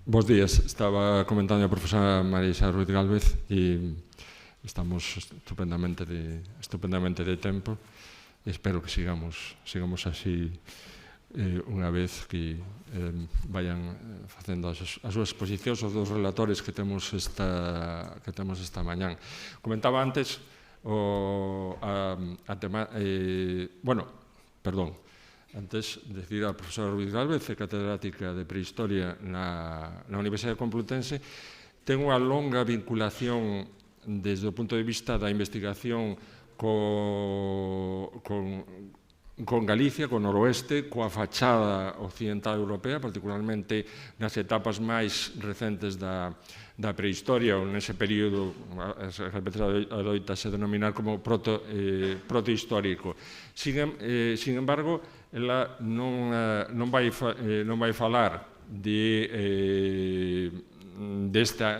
Bos días. Estaba comentando a profesora Marisa Ruiz Gálvez e estamos estupendamente de tempo e espero que sigamos así unha vez que vayan facendo as súas exposicións os dos relatores que temos esta mañán. Comentaba antes antes decir a profesora Ruiz Gálvez, catedrática de Prehistoria na Universidade Complutense, ten unha longa vinculación desde o punto de vista da investigación con Galicia, con Noroeste, coa fachada occidental europea, particularmente nas etapas máis recentes da prehistoria, ou nese período, a veces adoitase denominar como protohistórico. Sin embargo, ela non vai falar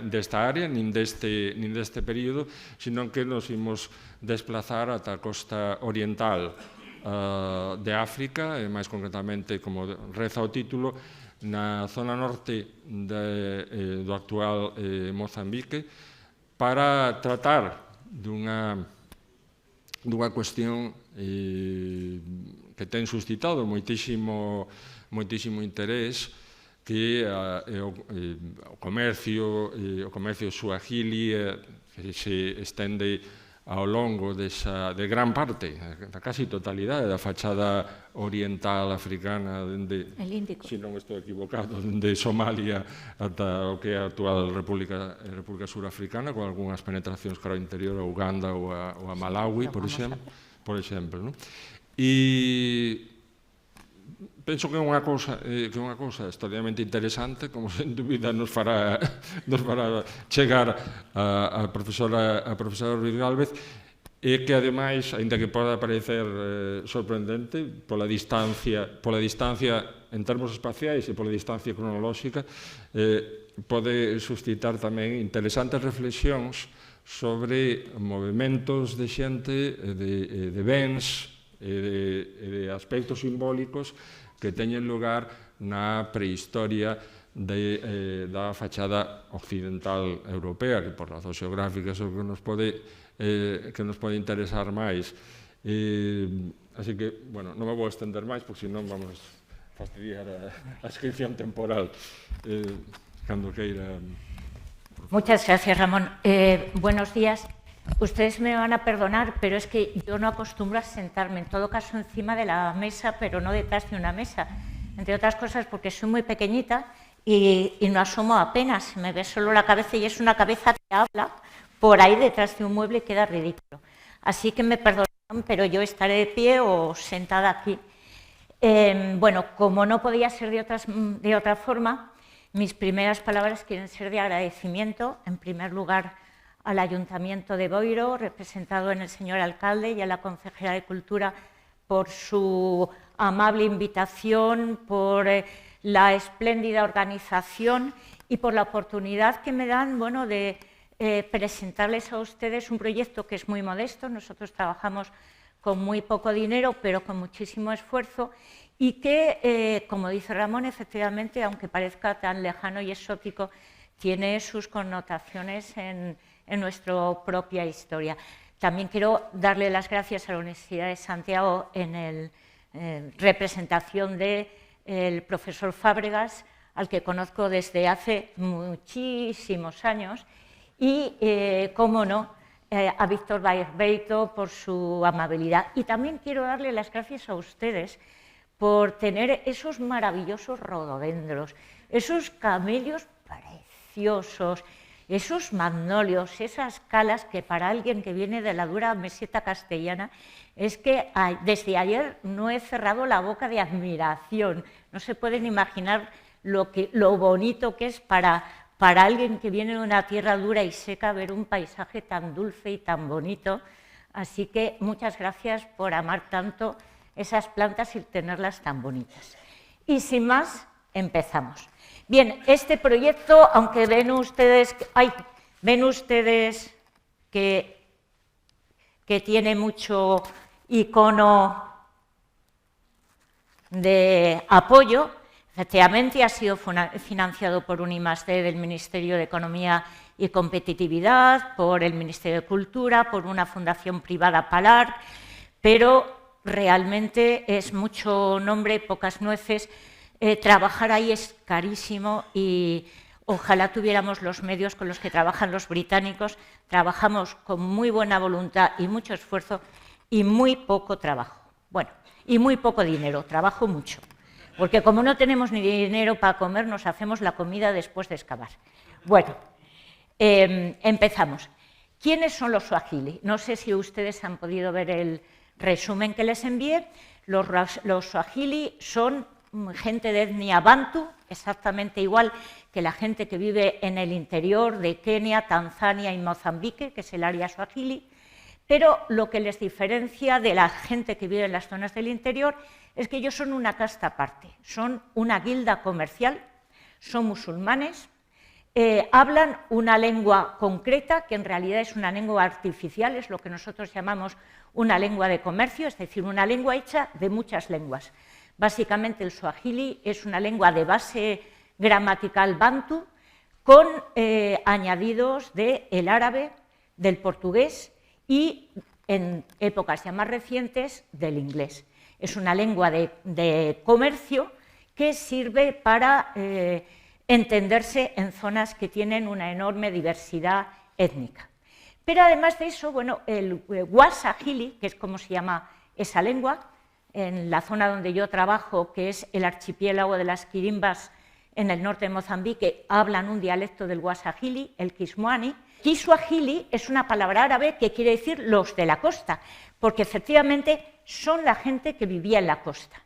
desta área, nin deste período, senón que nos imos desplazar ata a costa oriental de África, e máis concretamente, como reza o título, na zona norte do actual Mozambique, para tratar dunha cuestión que ten suscitado moitísimo interés, que é o comercio suahili, que se estende ao longo de gran parte, da casi totalidade da fachada oriental africana, se non estou equivocado, dende Somalia ata o que é a actual República Surafricana, con algunhas penetracións cara ao interior, a Uganda ou a Malawi, por exemplo. E penso que é unha cousa extraordinariamente interesante, como sen dúbida nos fará chegar a profesora Ruiz Gálvez, e que, ademais, aínda que poda parecer sorprendente pola distancia en termos espaciais e pola distancia cronolóxica, pode suscitar tamén interesantes reflexións sobre movimentos de xente, de bens e de aspectos simbólicos que teñen lugar na prehistoria da fachada occidental europea, que por razóns xeográficas é o que nos pode interesar máis. Así que, non me vou estender máis, porque senón vamos fastidiar a descripción temporal. Cando queira. Muchas gracias, Ramón. Buenos días. Ustedes me van a perdonar, pero es que yo no acostumbro a sentarme, en todo caso, encima de la mesa, pero no detrás de una mesa. Entre otras cosas porque soy muy pequeñita y no asomo apenas, me ve solo la cabeza y es una cabeza que habla por ahí detrás de un mueble y queda ridículo. Así que me perdonarán, pero yo estaré de pie o sentada aquí. Como no podía ser de otra forma, mis primeras palabras quieren ser de agradecimiento, en primer lugar, al Ayuntamiento de Boiro, representado en el señor alcalde, y a la consejera de Cultura por su amable invitación, por la espléndida organización y por la oportunidad que me dan de presentarles a ustedes un proyecto que es muy modesto. Nosotros trabajamos con muy poco dinero, pero con muchísimo esfuerzo, y que, como dice Ramón, efectivamente, aunque parezca tan lejano y exótico, tiene sus connotaciones en nuestra propia historia. También quiero darle las gracias a la Universidad de Santiago en representación del profesor Fábregas, al que conozco desde hace muchísimos años, y, cómo no, a Víctor Barbeito por su amabilidad. Y también quiero darle las gracias a ustedes por tener esos maravillosos rododendros, esos camelios preciosos, esos magnolios, esas calas que para alguien que viene de la dura meseta castellana es que desde ayer no he cerrado la boca de admiración. No se pueden imaginar lo bonito que es para alguien que viene de una tierra dura y seca ver un paisaje tan dulce y tan bonito. Así que muchas gracias por amar tanto esas plantas y tenerlas tan bonitas. Y sin más, empezamos. Bien, este proyecto, aunque ven ustedes que tiene mucho icono de apoyo, Efectivamente, ha sido financiado por un I+D del Ministerio de Economía y Competitividad, por el Ministerio de Cultura, por una fundación privada Palar, pero realmente es mucho nombre, pocas nueces. Trabajar ahí es carísimo y ojalá tuviéramos los medios con los que trabajan los británicos. Trabajamos con muy buena voluntad y mucho esfuerzo y muy poco trabajo. Bueno, y muy poco dinero, trabajo mucho. Porque como no tenemos ni dinero para comer, nos hacemos la comida después de excavar. Bueno, empezamos. ¿Quiénes son los suajili? No sé si ustedes han podido ver el resumen que les envié. Los suajili son gente de etnia bantu, exactamente igual que la gente que vive en el interior de Kenia, Tanzania y Mozambique, que es el área suajili. Pero lo que les diferencia de la gente que vive en las zonas del interior es que ellos son una casta aparte, son una guilda comercial, son musulmanes, hablan una lengua concreta, que en realidad es una lengua artificial, es lo que nosotros llamamos una lengua de comercio, es decir, una lengua hecha de muchas lenguas. Básicamente el suajili es una lengua de base gramatical bantu, con añadidos del árabe, del portugués, y en épocas ya más recientes del inglés. Es una lengua de comercio que sirve para entenderse en zonas que tienen una enorme diversidad étnica. Pero además de eso, bueno, el wasahili, que es como se llama esa lengua, en la zona donde yo trabajo, que es el archipiélago de las Quirimbas en el norte de Mozambique, hablan un dialecto del wasahili, el kiswahili. Kiswahili es una palabra árabe que quiere decir los de la costa, porque efectivamente son la gente que vivía en la costa.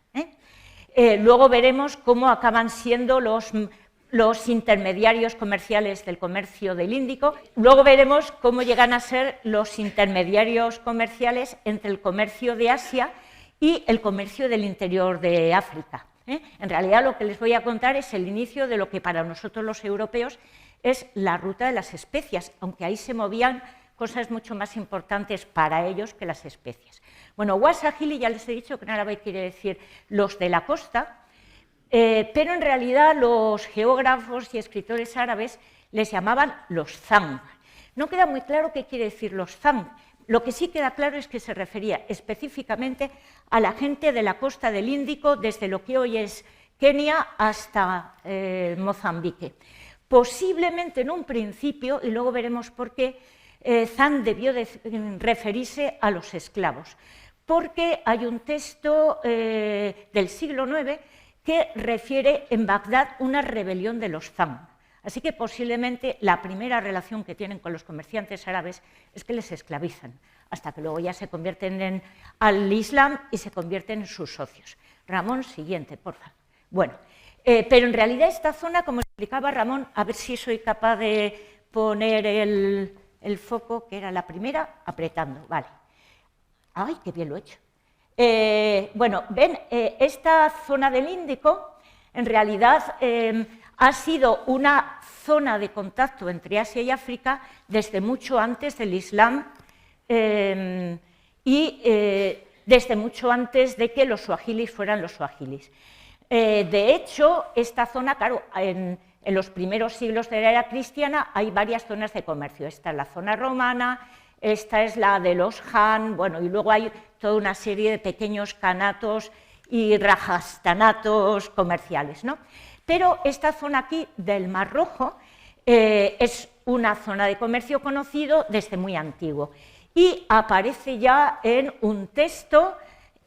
Luego veremos cómo acaban siendo los intermediarios comerciales del comercio del Índico. Luego veremos cómo llegan a ser los intermediarios comerciales entre el comercio de Asia y el comercio del interior de África. En realidad lo que les voy a contar es el inicio de lo que para nosotros los europeos es la ruta de las especias, aunque ahí se movían cosas mucho más importantes para ellos que las especias. Bueno, wasahili ya les he dicho que en árabe quiere decir los de la costa, pero en realidad los geógrafos y escritores árabes les llamaban los zang. No queda muy claro qué quiere decir los zang. Lo que sí queda claro es que se refería específicamente a la gente de la costa del Índico, desde lo que hoy es Kenia hasta Mozambique. Posiblemente en un principio, y luego veremos por qué, Zang debió referirse a los esclavos, porque hay un texto del siglo IX que refiere en Bagdad una rebelión de los Zang. Así que posiblemente la primera relación que tienen con los comerciantes árabes es que les esclavizan, hasta que luego ya se convierten al Islam y se convierten en sus socios. Ramón, siguiente, por favor. Bueno, pero en realidad esta zona, como explicaba Ramón, a ver si soy capaz de poner el foco, que era la primera, apretando, vale. ¡Ay, qué bien lo he hecho! Bueno, ven, esta zona del Índico, en realidad, ha sido una zona de contacto entre Asia y África desde mucho antes del Islam y desde mucho antes de que los suajilis fueran los suajilis. De hecho, esta zona, claro, en los primeros siglos de la era cristiana hay varias zonas de comercio. Esta es la zona romana, esta es la de los Han, bueno, y luego hay toda una serie de pequeños kanatos y rajastanatos comerciales, ¿no? Pero esta zona aquí del Mar Rojo es una zona de comercio conocido desde muy antiguo y aparece ya en un texto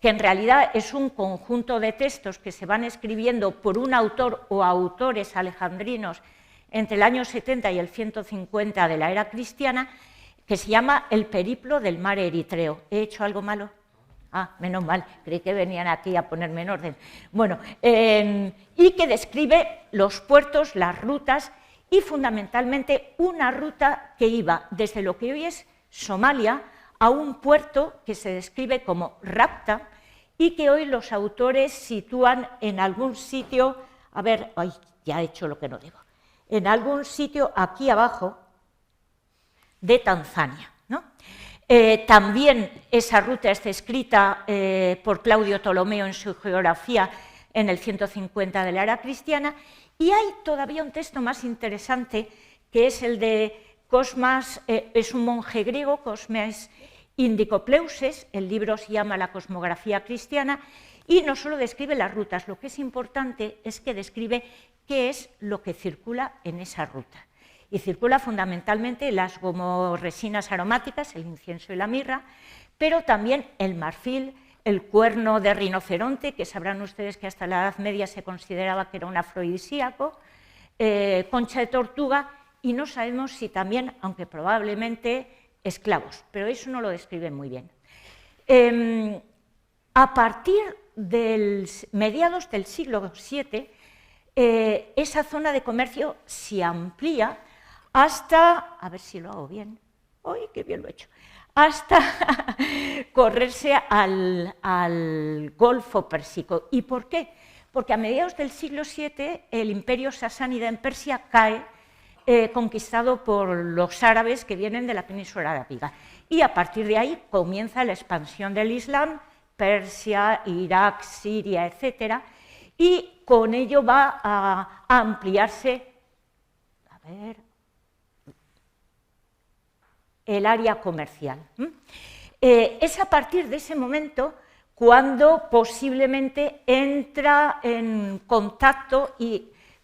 que en realidad es un conjunto de textos que se van escribiendo por un autor o autores alejandrinos entre el año 70 y el 150 de la era cristiana, que se llama El periplo del mar Eritreo. ¿He hecho algo malo? Ah, menos mal, creí que venían aquí a ponerme en orden. Bueno, y que describe los puertos, las rutas y fundamentalmente una ruta que iba desde lo que hoy es Somalia a un puerto que se describe como Rabta y que hoy los autores sitúan en algún sitio, a ver, ay, ya he hecho lo que no debo, en algún sitio aquí abajo de Tanzania, ¿no? También esa ruta está escrita por Claudio Ptolomeo en su geografía en el 150 de la era cristiana, y hay todavía un texto más interesante, que es el de Cosmas, es un monje griego, Cosmas Indicopleusses, el libro se llama La cosmografía cristiana, y no solo describe las rutas, lo que es importante es que describe qué es lo que circula en esa ruta. Y circula fundamentalmente las gomorresinas aromáticas, el incienso y la mirra, pero también el marfil, el cuerno de rinoceronte, que sabrán ustedes que hasta la Edad Media se consideraba que era un afrodisíaco, concha de tortuga, y no sabemos si también, aunque probablemente, esclavos, pero eso no lo describe muy bien. A partir de mediados del siglo VII, esa zona de comercio se amplía hasta, a ver si lo hago bien, ¡ay, qué bien lo he hecho!, hasta correrse al Golfo Pérsico. ¿Y por qué? Porque a mediados del siglo VII el imperio sasánida en Persia cae, conquistado por los árabes que vienen de la península arábiga. Y a partir de ahí comienza la expansión del Islam, Persia, Irak, Siria, etc. Y con ello va a ampliarse, el área comercial. Es a partir de ese momento cuando posiblemente entra en contacto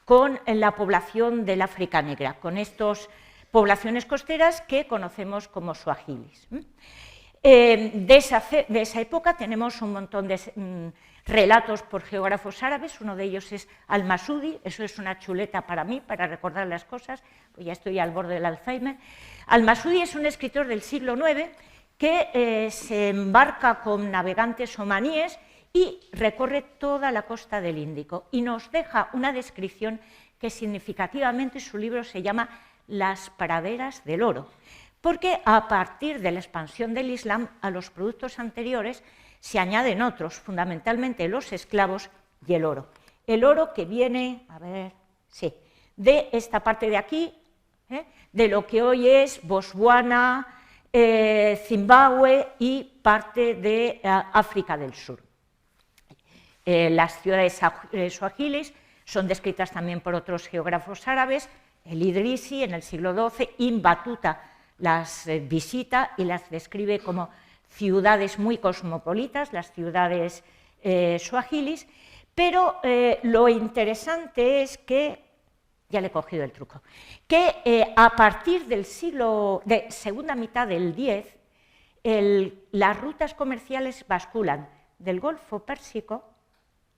con la población del África negra, con estas poblaciones costeras que conocemos como suahilis. De esa época tenemos un montón de relatos por geógrafos árabes, uno de ellos es Al-Masudi, eso es una chuleta para mí, para recordar las cosas, pues ya estoy al borde del Alzheimer. Al-Masudi es un escritor del siglo IX que se embarca con navegantes omaníes y recorre toda la costa del Índico y nos deja una descripción que significativamente su libro se llama Las praderas del oro, porque a partir de la expansión del Islam a los productos anteriores se añaden otros, fundamentalmente los esclavos y el oro. El oro que viene, de esta parte de aquí, de lo que hoy es Botswana, Zimbabue y parte de África del Sur. Las ciudades suahilis son descritas también por otros geógrafos árabes, el Idrisi en el siglo XII, Ibn Battuta las visita y las describe como ciudades muy cosmopolitas, las ciudades suahilis, pero lo interesante es que, ya le he cogido el truco, que a partir del de segunda mitad del X, las rutas comerciales basculan del Golfo Pérsico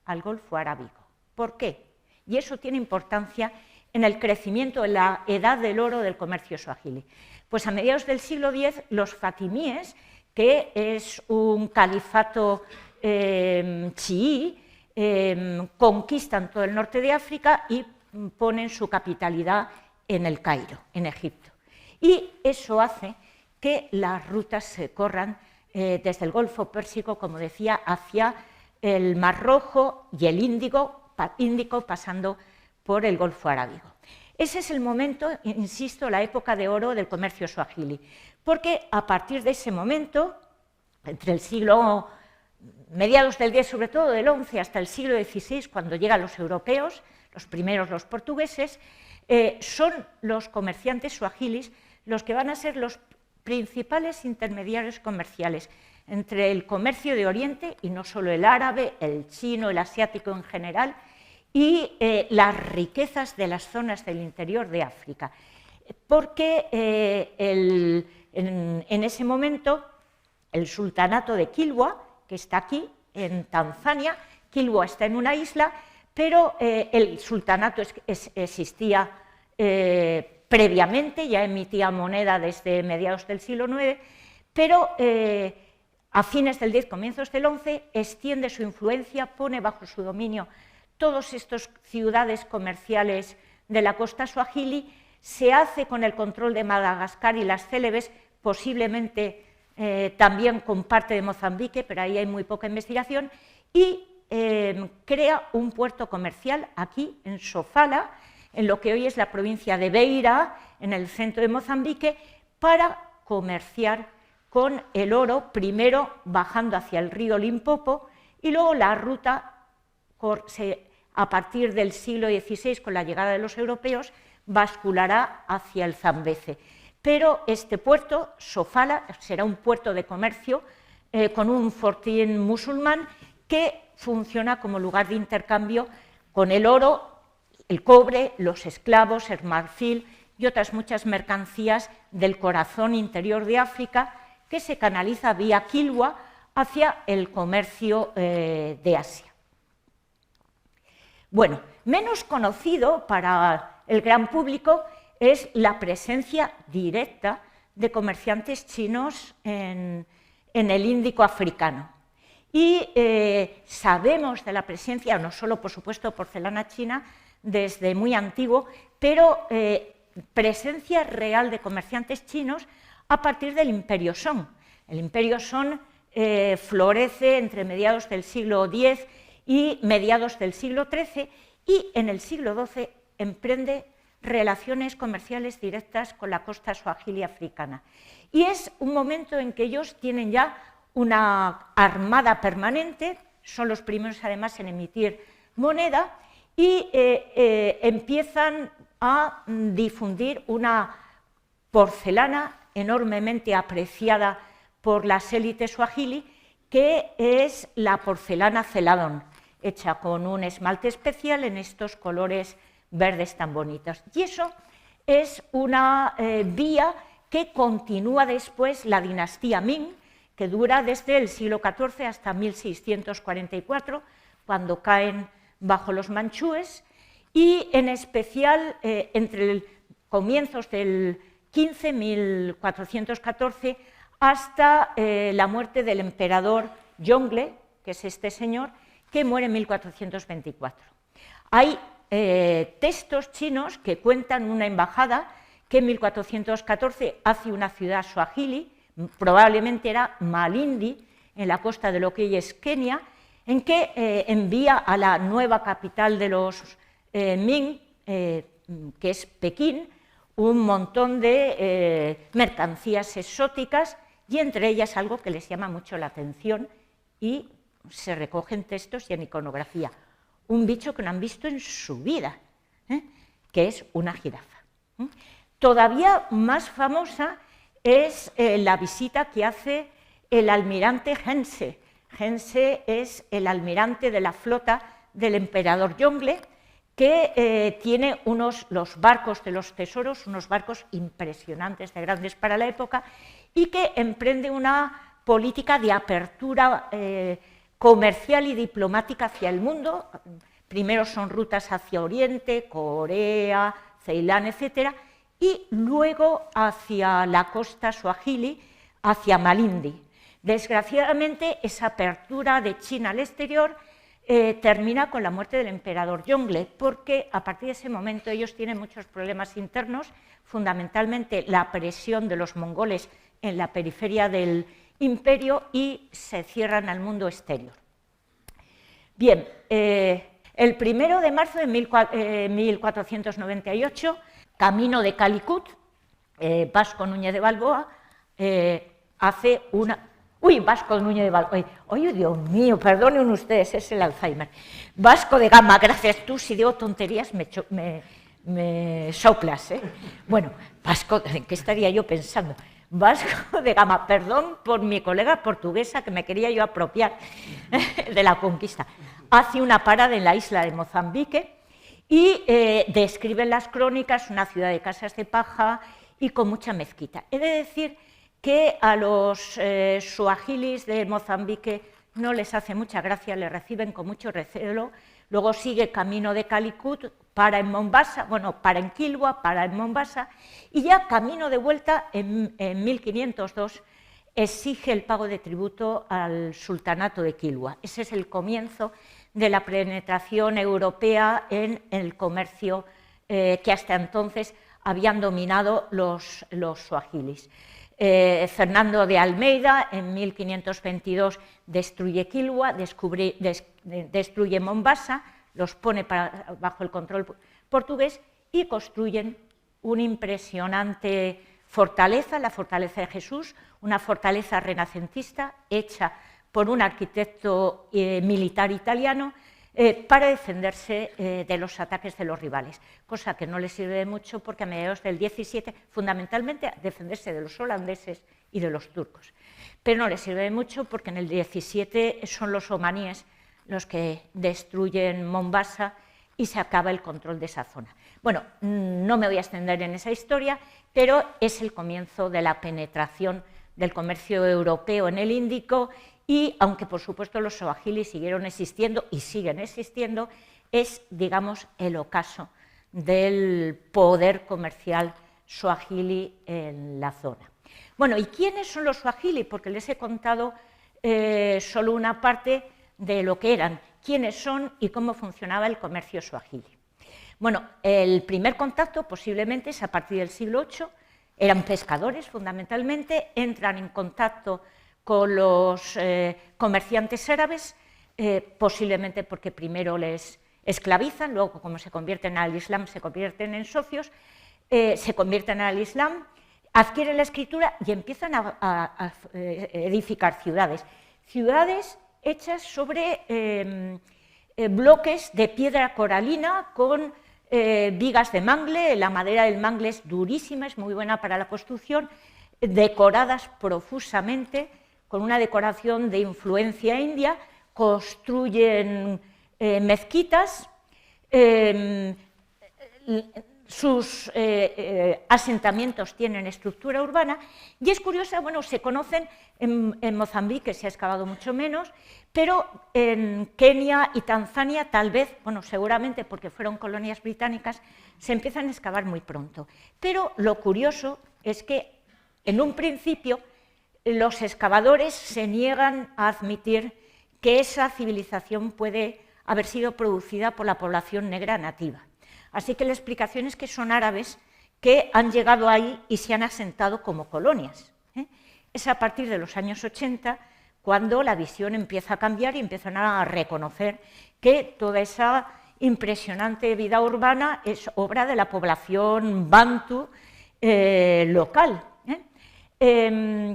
al Golfo Arábigo. ¿Por qué? Y eso tiene importancia en el crecimiento, en la edad del oro del comercio suahili. Pues a mediados del siglo X, los fatimíes, que es un califato chií, conquistan todo el norte de África y ponen su capitalidad en el Cairo, en Egipto. Y eso hace que las rutas se corran desde el Golfo Pérsico, como decía, hacia el Mar Rojo y el Índico, pasando por el Golfo Arábigo. Ese es el momento, insisto, la época de oro del comercio suahili, porque a partir de ese momento, entre el siglo, mediados del X, sobre todo del XI, hasta el siglo XVI, cuando llegan los europeos, los primeros los portugueses, son los comerciantes suahilis los que van a ser los principales intermediarios comerciales entre el comercio de Oriente, y no solo el árabe, el chino, el asiático en general, y las riquezas de las zonas del interior de África. Porque en ese momento el sultanato de Kilwa, que está aquí en Tanzania, Kilwa está en una isla, pero el sultanato existía previamente, ya emitía moneda desde mediados del siglo IX, pero a fines del X, comienzos del XI, extiende su influencia, pone bajo su dominio todas estas ciudades comerciales de la costa suahili, se hace con el control de Madagascar y las Célebes, posiblemente también con parte de Mozambique, pero ahí hay muy poca investigación, y crea un puerto comercial aquí en Sofala, en lo que hoy es la provincia de Beira, en el centro de Mozambique, para comerciar con el oro, primero bajando hacia el río Limpopo y luego la ruta a partir del siglo XVI, con la llegada de los europeos, basculará hacia el Zambeze. Pero este puerto, Sofala, será un puerto de comercio con un fortín musulmán que funciona como lugar de intercambio con el oro, el cobre, los esclavos, el marfil y otras muchas mercancías del corazón interior de África, que se canaliza vía Kilwa hacia el comercio de Asia. Bueno, menos conocido para el gran público es la presencia directa de comerciantes chinos en el Índico africano. Y sabemos de la presencia, no solo por supuesto porcelana china, desde muy antiguo, pero presencia real de comerciantes chinos a partir del Imperio Song. El Imperio Song florece entre mediados del siglo X y mediados del siglo XIII, y en el siglo XII emprende relaciones comerciales directas con la costa suajili africana. Y es un momento en que ellos tienen ya una armada permanente, son los primeros además en emitir moneda, y empiezan a difundir una porcelana enormemente apreciada por las élites suajili, que es la porcelana celadón, hecha con un esmalte especial en estos colores verdes tan bonitos. Y eso es una vía que continúa después la dinastía Ming, que dura desde el siglo XIV hasta 1644, cuando caen bajo los manchúes, y en especial entre comienzos del 15, 1414, hasta la muerte del emperador Yongle, que es este señor, que muere en 1424. Hay textos chinos que cuentan una embajada que en 1414 hace una ciudad suajili, probablemente era Malindi, en la costa de lo que hoy es Kenia, en que envía a la nueva capital de los Ming, que es Pekín, un montón de mercancías exóticas, y entre ellas algo que les llama mucho la atención, y se recogen textos y en iconografía, un bicho que no han visto en su vida, que es una jirafa. Todavía más famosa es la visita que hace el almirante Henshe. Henshe es el almirante de la flota del emperador Yongle, que tiene los barcos de los tesoros, unos barcos impresionantes, de grandes para la época, y que emprende una política de apertura comercial y diplomática hacia el mundo. Primero son rutas hacia Oriente, Corea, Ceilán, etc., y luego hacia la costa suajili, hacia Malindi. Desgraciadamente, esa apertura de China al exterior termina con la muerte del emperador Yongle, porque a partir de ese momento ellos tienen muchos problemas internos, fundamentalmente la presión de los mongoles en la periferia del imperio, y se cierran al mundo exterior. Bien, el 1 de marzo de 1498, camino de Calicut, Vasco Núñez de Balboa hace una... ¡Uy, Vasco Núñez de Balboa! ¡Ay, Dios mío! Perdonen ustedes, es el Alzheimer. Vasco de Gama, gracias. Tú, si digo tonterías, me soplas, ¿eh? Bueno, Vasco, ¿en qué estaría yo pensando? Vasco de Gama, perdón por mi colega portuguesa que me quería yo apropiar de la conquista. Hace una parada en la isla de Mozambique y describe en las crónicas una ciudad de casas de paja y con mucha mezquita. He de decir que a los suajilis de Mozambique no les hace mucha gracia, le reciben con mucho recelo. Luego sigue camino de Calicut, para en Mombasa, bueno, para en Kilwa, para en Mombasa, y ya camino de vuelta en 1502 exige el pago de tributo al sultanato de Kilwa. Ese es el comienzo de la penetración europea en el comercio que hasta entonces habían dominado los suajilis. Fernando de Almeida en 1522 destruye Kilwa, destruye Mombasa, los pone bajo el control portugués y construyen una impresionante fortaleza, la Fortaleza de Jesús, una fortaleza renacentista hecha por un arquitecto militar italiano para defenderse de los ataques de los rivales, cosa que no les sirve de mucho porque a mediados del 17, fundamentalmente, defenderse de los holandeses y de los turcos. Pero no les sirve de mucho porque en el 17 son los omaníes los que destruyen Mombasa y se acaba el control de esa zona. Bueno, no me voy a extender en esa historia, pero es el comienzo de la penetración del comercio europeo en el Índico y, aunque por supuesto los suahilis siguieron existiendo y siguen existiendo, es, digamos, el ocaso del poder comercial suahili en la zona. Bueno, ¿y quiénes son los suahili? Porque les he contado solo una parte de lo que eran, quiénes son y cómo funcionaba el comercio suahili. Bueno, el primer contacto posiblemente es a partir del siglo VIII, eran pescadores fundamentalmente, entran en contacto con los comerciantes árabes, posiblemente porque primero les esclavizan, luego como se convierten al Islam se convierten en socios, se convierten al Islam, adquieren la escritura y empiezan a edificar ciudades. Ciudades hechas sobre bloques de piedra coralina con vigas de mangle, la madera del mangle es durísima, es muy buena para la construcción, decoradas profusamente, con una decoración de influencia india, construyen mezquitas, sus asentamientos tienen estructura urbana y es curiosa, bueno, se conocen en Mozambique, se ha excavado mucho menos, pero en Kenia y Tanzania tal vez, bueno, seguramente porque fueron colonias británicas, se empiezan a excavar muy pronto. Pero lo curioso es que en un principio los excavadores se niegan a admitir que esa civilización puede haber sido producida por la población negra nativa. Así que la explicación es que son árabes que han llegado ahí y se han asentado como colonias. Es a partir de los años 80 cuando la visión empieza a cambiar y empiezan a reconocer que toda esa impresionante vida urbana es obra de la población bantu local.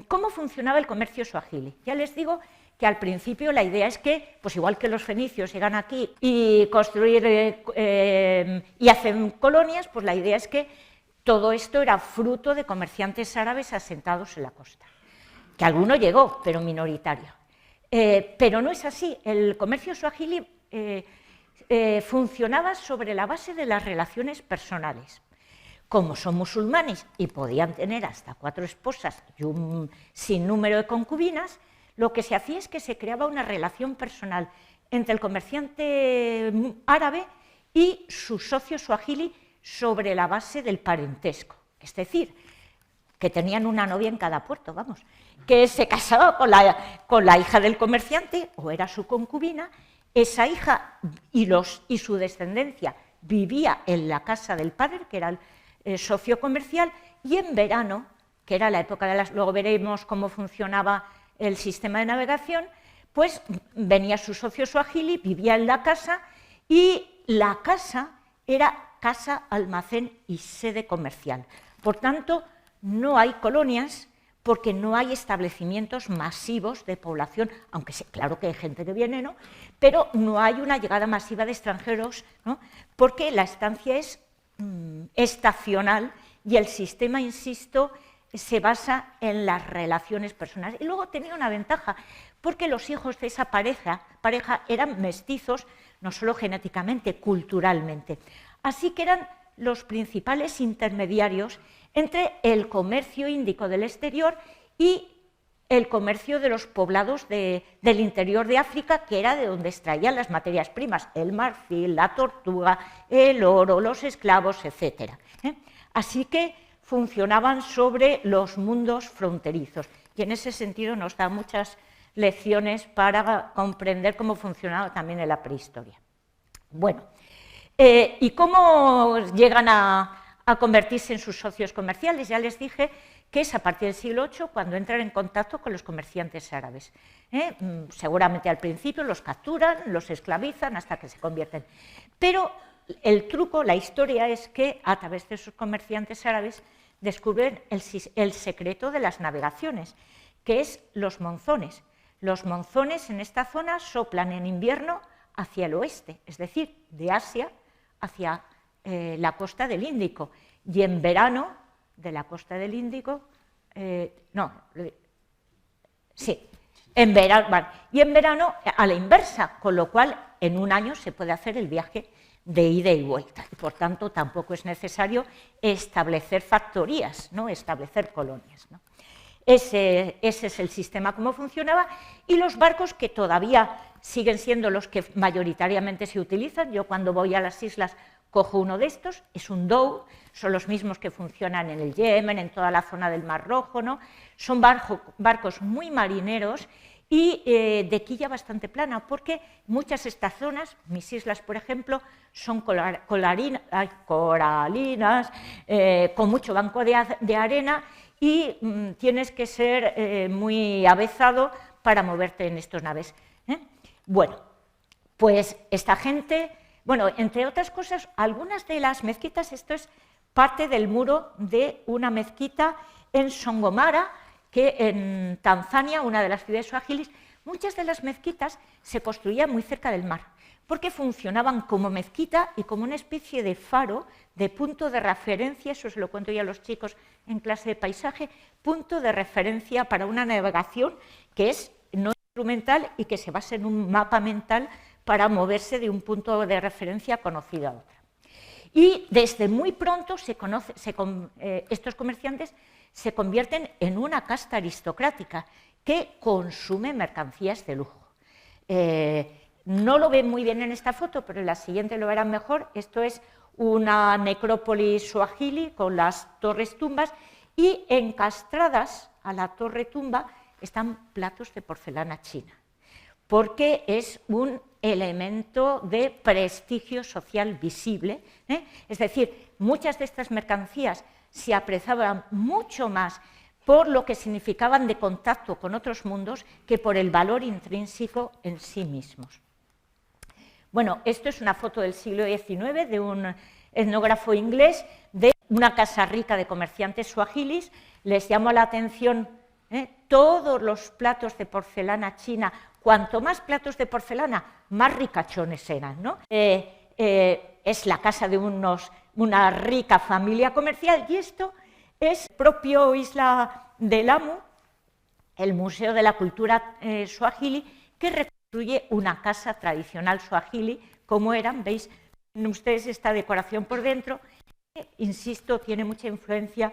¿Cómo funcionaba el comercio suahili? Ya les digo que al principio la idea es que, pues igual que los fenicios llegan aquí y construir y hacen colonias, pues la idea es que todo esto era fruto de comerciantes árabes asentados en la costa, que alguno llegó, pero minoritario. Pero no es así, el comercio suahili funcionaba sobre la base de las relaciones personales. Como son musulmanes y podían tener hasta 4 esposas y un sinnúmero de concubinas, lo que se hacía es que se creaba una relación personal entre el comerciante árabe y su socio suahili sobre la base del parentesco. Es decir, que tenían una novia en cada puerto, vamos, que se casaba con la hija del comerciante, o era su concubina, esa hija y su descendencia vivía en la casa del padre, que era el socio comercial, y en verano, que era la época de luego veremos cómo funcionaba el sistema de navegación, pues venía su socio suahili, vivía en la casa, y la casa era casa, almacén y sede comercial. Por tanto, no hay colonias porque no hay establecimientos masivos de población, aunque claro que hay gente que viene, ¿no? Pero no hay una llegada masiva de extranjeros, ¿no? Porque la estancia es estacional y el sistema, insisto, se basa en las relaciones personales. Y luego tenía una ventaja, porque los hijos de esa pareja eran mestizos, no solo genéticamente, culturalmente. Así que eran los principales intermediarios entre el comercio índico del exterior y el comercio de los poblados del interior de África, que era de donde extraían las materias primas, el marfil, la tortuga, el oro, los esclavos, etc. Así que funcionaban sobre los mundos fronterizos, y en ese sentido nos da muchas lecciones para comprender cómo funcionaba también en la prehistoria. Bueno, ¿y cómo llegan a convertirse en sus socios comerciales? Ya les dije que es a partir del siglo VIII cuando entran en contacto con los comerciantes árabes. Seguramente al principio los capturan, los esclavizan hasta que se convierten. Pero el truco, la historia es que a través de esos comerciantes árabes descubren el secreto de las navegaciones, que es los monzones. Los monzones en esta zona soplan en invierno hacia el oeste, es decir, de Asia hacia la costa del Índico, y en verano de la costa del Índico, en verano a la inversa, con lo cual en un año se puede hacer el viaje de ida y vuelta, y por tanto tampoco es necesario establecer factorías, ¿no? Establecer colonias, ¿no? Ese es el sistema como funcionaba, y los barcos que todavía siguen siendo los que mayoritariamente se utilizan. Yo cuando voy a las islas cojo uno de estos, es un dhow, son los mismos que funcionan en el Yemen, en toda la zona del Mar Rojo, ¿no? Son barcos muy marineros y de quilla bastante plana, porque muchas de estas zonas, mis islas por ejemplo, son coralinas, con mucho banco de arena, y tienes que ser muy avezado para moverte en estas naves. Bueno, pues esta gente, bueno, entre otras cosas, algunas de las mezquitas, esto es parte del muro de una mezquita en Songomara, que en Tanzania, una de las ciudades suahilis, muchas de las mezquitas se construían muy cerca del mar, porque funcionaban como mezquita y como una especie de faro, de punto de referencia, eso se lo cuento yo a los chicos en clase de paisaje, punto de referencia para una navegación que es no instrumental y que se basa en un mapa mental para moverse de un punto de referencia conocido a otro. Y desde muy pronto estos comerciantes se convierten en una casta aristocrática que consume mercancías de lujo. No lo ven muy bien en esta foto, pero en la siguiente lo verán mejor. Esto es una necrópolis suajili con las torres tumbas, y encastradas a la torre tumba están platos de porcelana china, porque es un elemento de prestigio social visible, Es decir, muchas de estas mercancías se apreciaban mucho más por lo que significaban de contacto con otros mundos que por el valor intrínseco en sí mismos. Bueno, esto es una foto del siglo XIX de un etnógrafo inglés de una casa rica de comerciantes suahilis. Les llamo la atención todos los platos de porcelana china. Cuanto más platos de porcelana, más ricachones eran, ¿no? Es la casa de una rica familia comercial, y esto es propio Isla del Amu, el Museo de la Cultura Suajili, que reconstruye una casa tradicional suajili, como eran, veis ustedes esta decoración por dentro, que, insisto, tiene mucha influencia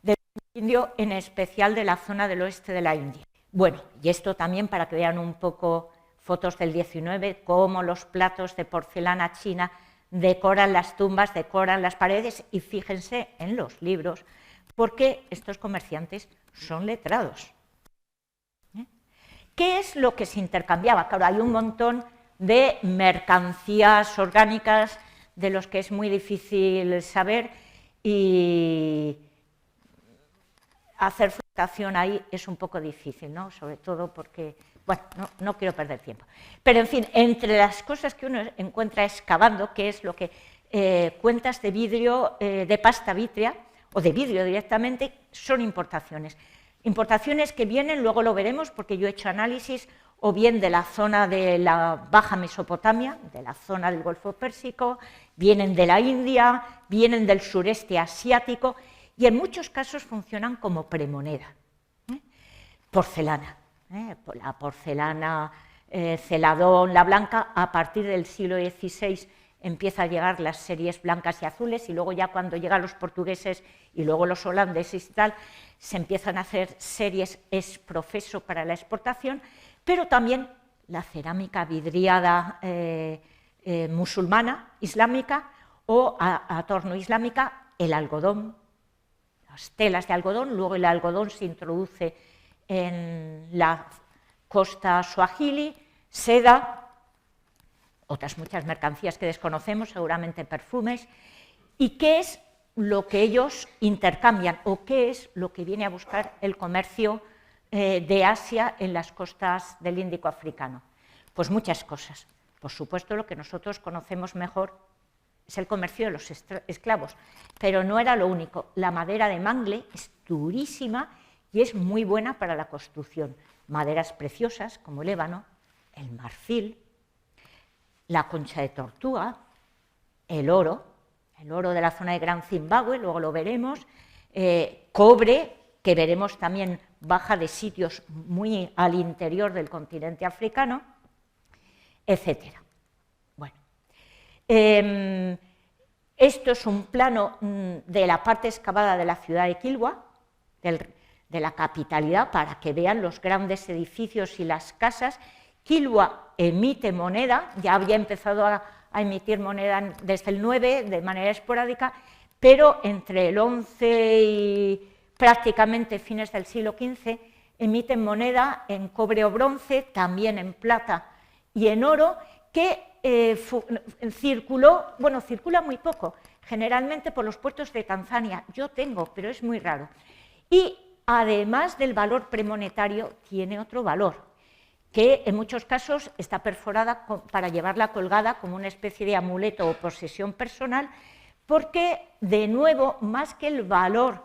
del indio, en especial de la zona del oeste de la India. Bueno, y esto también para que vean un poco fotos del 19, cómo los platos de porcelana china decoran las tumbas, decoran las paredes, y fíjense en los libros, porque estos comerciantes son letrados. ¿Qué es lo que se intercambiaba? Claro, hay un montón de mercancías orgánicas de los que es muy difícil saber, y hacer flotación ahí es un poco difícil, ¿no? Sobre todo porque, bueno, no quiero perder tiempo. Pero, en fin, entre las cosas que uno encuentra excavando, que es lo que cuentas de vidrio, de pasta vítrea, o de vidrio directamente, son importaciones. Importaciones que vienen, luego lo veremos, porque yo he hecho análisis, o bien de la zona de la Baja Mesopotamia, de la zona del Golfo Pérsico, vienen de la India, vienen del sureste asiático, y en muchos casos funcionan como premoneda. Porcelana, la porcelana celadón, la blanca, a partir del siglo XVI empieza a llegar las series blancas y azules, y luego ya cuando llegan los portugueses y luego los holandeses y tal, se empiezan a hacer series ex professo para la exportación, pero también la cerámica vidriada musulmana, islámica, o a torno islámica, el algodón, las telas de algodón. Luego el algodón se introduce en la costa suajili, seda, otras muchas mercancías que desconocemos, seguramente perfumes. ¿Y qué es lo que ellos intercambian, o qué es lo que viene a buscar el comercio de Asia en las costas del Índico africano? Pues muchas cosas. Por supuesto, lo que nosotros conocemos mejor es el comercio de los esclavos, pero no era lo único. La madera de mangle es durísima y es muy buena para la construcción. Maderas preciosas como el ébano, el marfil, la concha de tortuga, el oro de la zona de Gran Zimbabue, luego lo veremos, cobre, que veremos también baja de sitios muy al interior del continente africano, etcétera. Bueno, esto es un plano de la parte excavada de la ciudad de Kilwa, de la capitalidad, para que vean los grandes edificios y las casas. Kilwa emite moneda, ya había empezado a emitir moneda desde el 9 de manera esporádica, pero entre el 11 y prácticamente fines del siglo XV emiten moneda en cobre o bronce, también en plata y en oro, que circula muy poco, generalmente por los puertos de Tanzania. Yo tengo, pero es muy raro. Y además del valor premonetario, tiene otro valor, que en muchos casos está perforada para llevarla colgada como una especie de amuleto o posesión personal, porque, de nuevo, más que el valor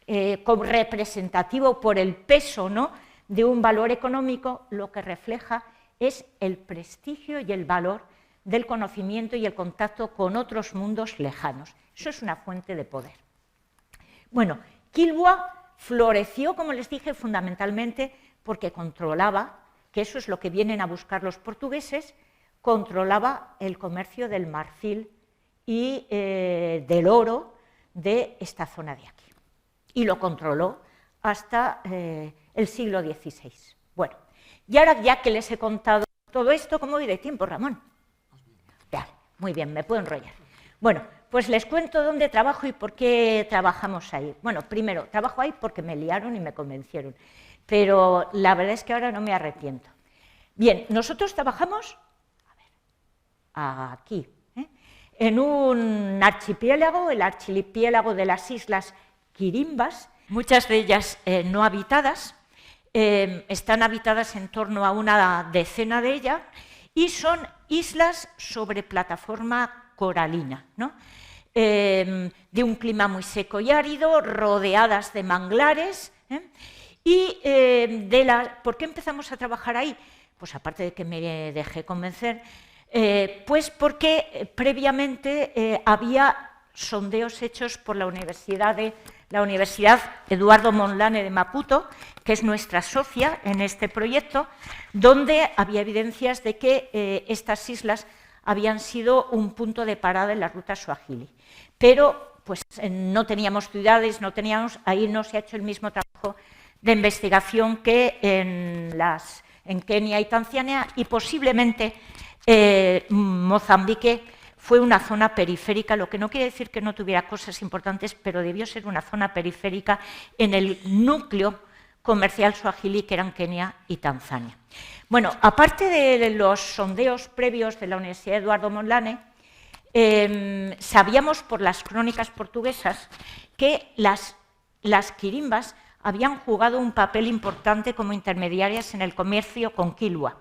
representativo por el peso, ¿no?, de un valor económico, lo que refleja es el prestigio y el valor del conocimiento y el contacto con otros mundos lejanos. Eso es una fuente de poder. Bueno, Kilwa floreció, como les dije, fundamentalmente porque controlaba, que eso es lo que vienen a buscar los portugueses, controlaba el comercio del marfil y del oro de esta zona de aquí. Y lo controló hasta el siglo XVI. Bueno, y ahora ya que les he contado todo esto, ¿cómo voy de tiempo, Ramón? Vale, muy bien, me puedo enrollar. Bueno, pues les cuento dónde trabajo y por qué trabajamos ahí. Bueno, primero, trabajo ahí porque me liaron y me convencieron, pero la verdad es que ahora no me arrepiento. Bien, nosotros trabajamos, aquí, en un archipiélago, el archipiélago de las Islas Quirimbas, muchas de ellas no habitadas, están habitadas en torno a una decena de ellas, y son islas sobre plataforma coralina, ¿no? De un clima muy seco y árido, rodeadas de manglares. Y ¿por qué empezamos a trabajar ahí? Pues aparte de que me dejé convencer, pues porque previamente había sondeos hechos por la Universidad Eduardo Mondlane de Maputo, que es nuestra socia en este proyecto, donde había evidencias de que estas islas habían sido un punto de parada en la ruta Swahili. Pero pues no teníamos ciudades, ahí no se ha hecho el mismo trabajo de investigación que en Kenia y Tanzania, y posiblemente Mozambique fue una zona periférica, lo que no quiere decir que no tuviera cosas importantes, pero debió ser una zona periférica en el núcleo comercial swahili que eran Kenia y Tanzania. Bueno, aparte de los sondeos previos de la Universidad Eduardo Mondlane, sabíamos por las crónicas portuguesas que las quirimbas habían jugado un papel importante como intermediarias en el comercio con Kilwa.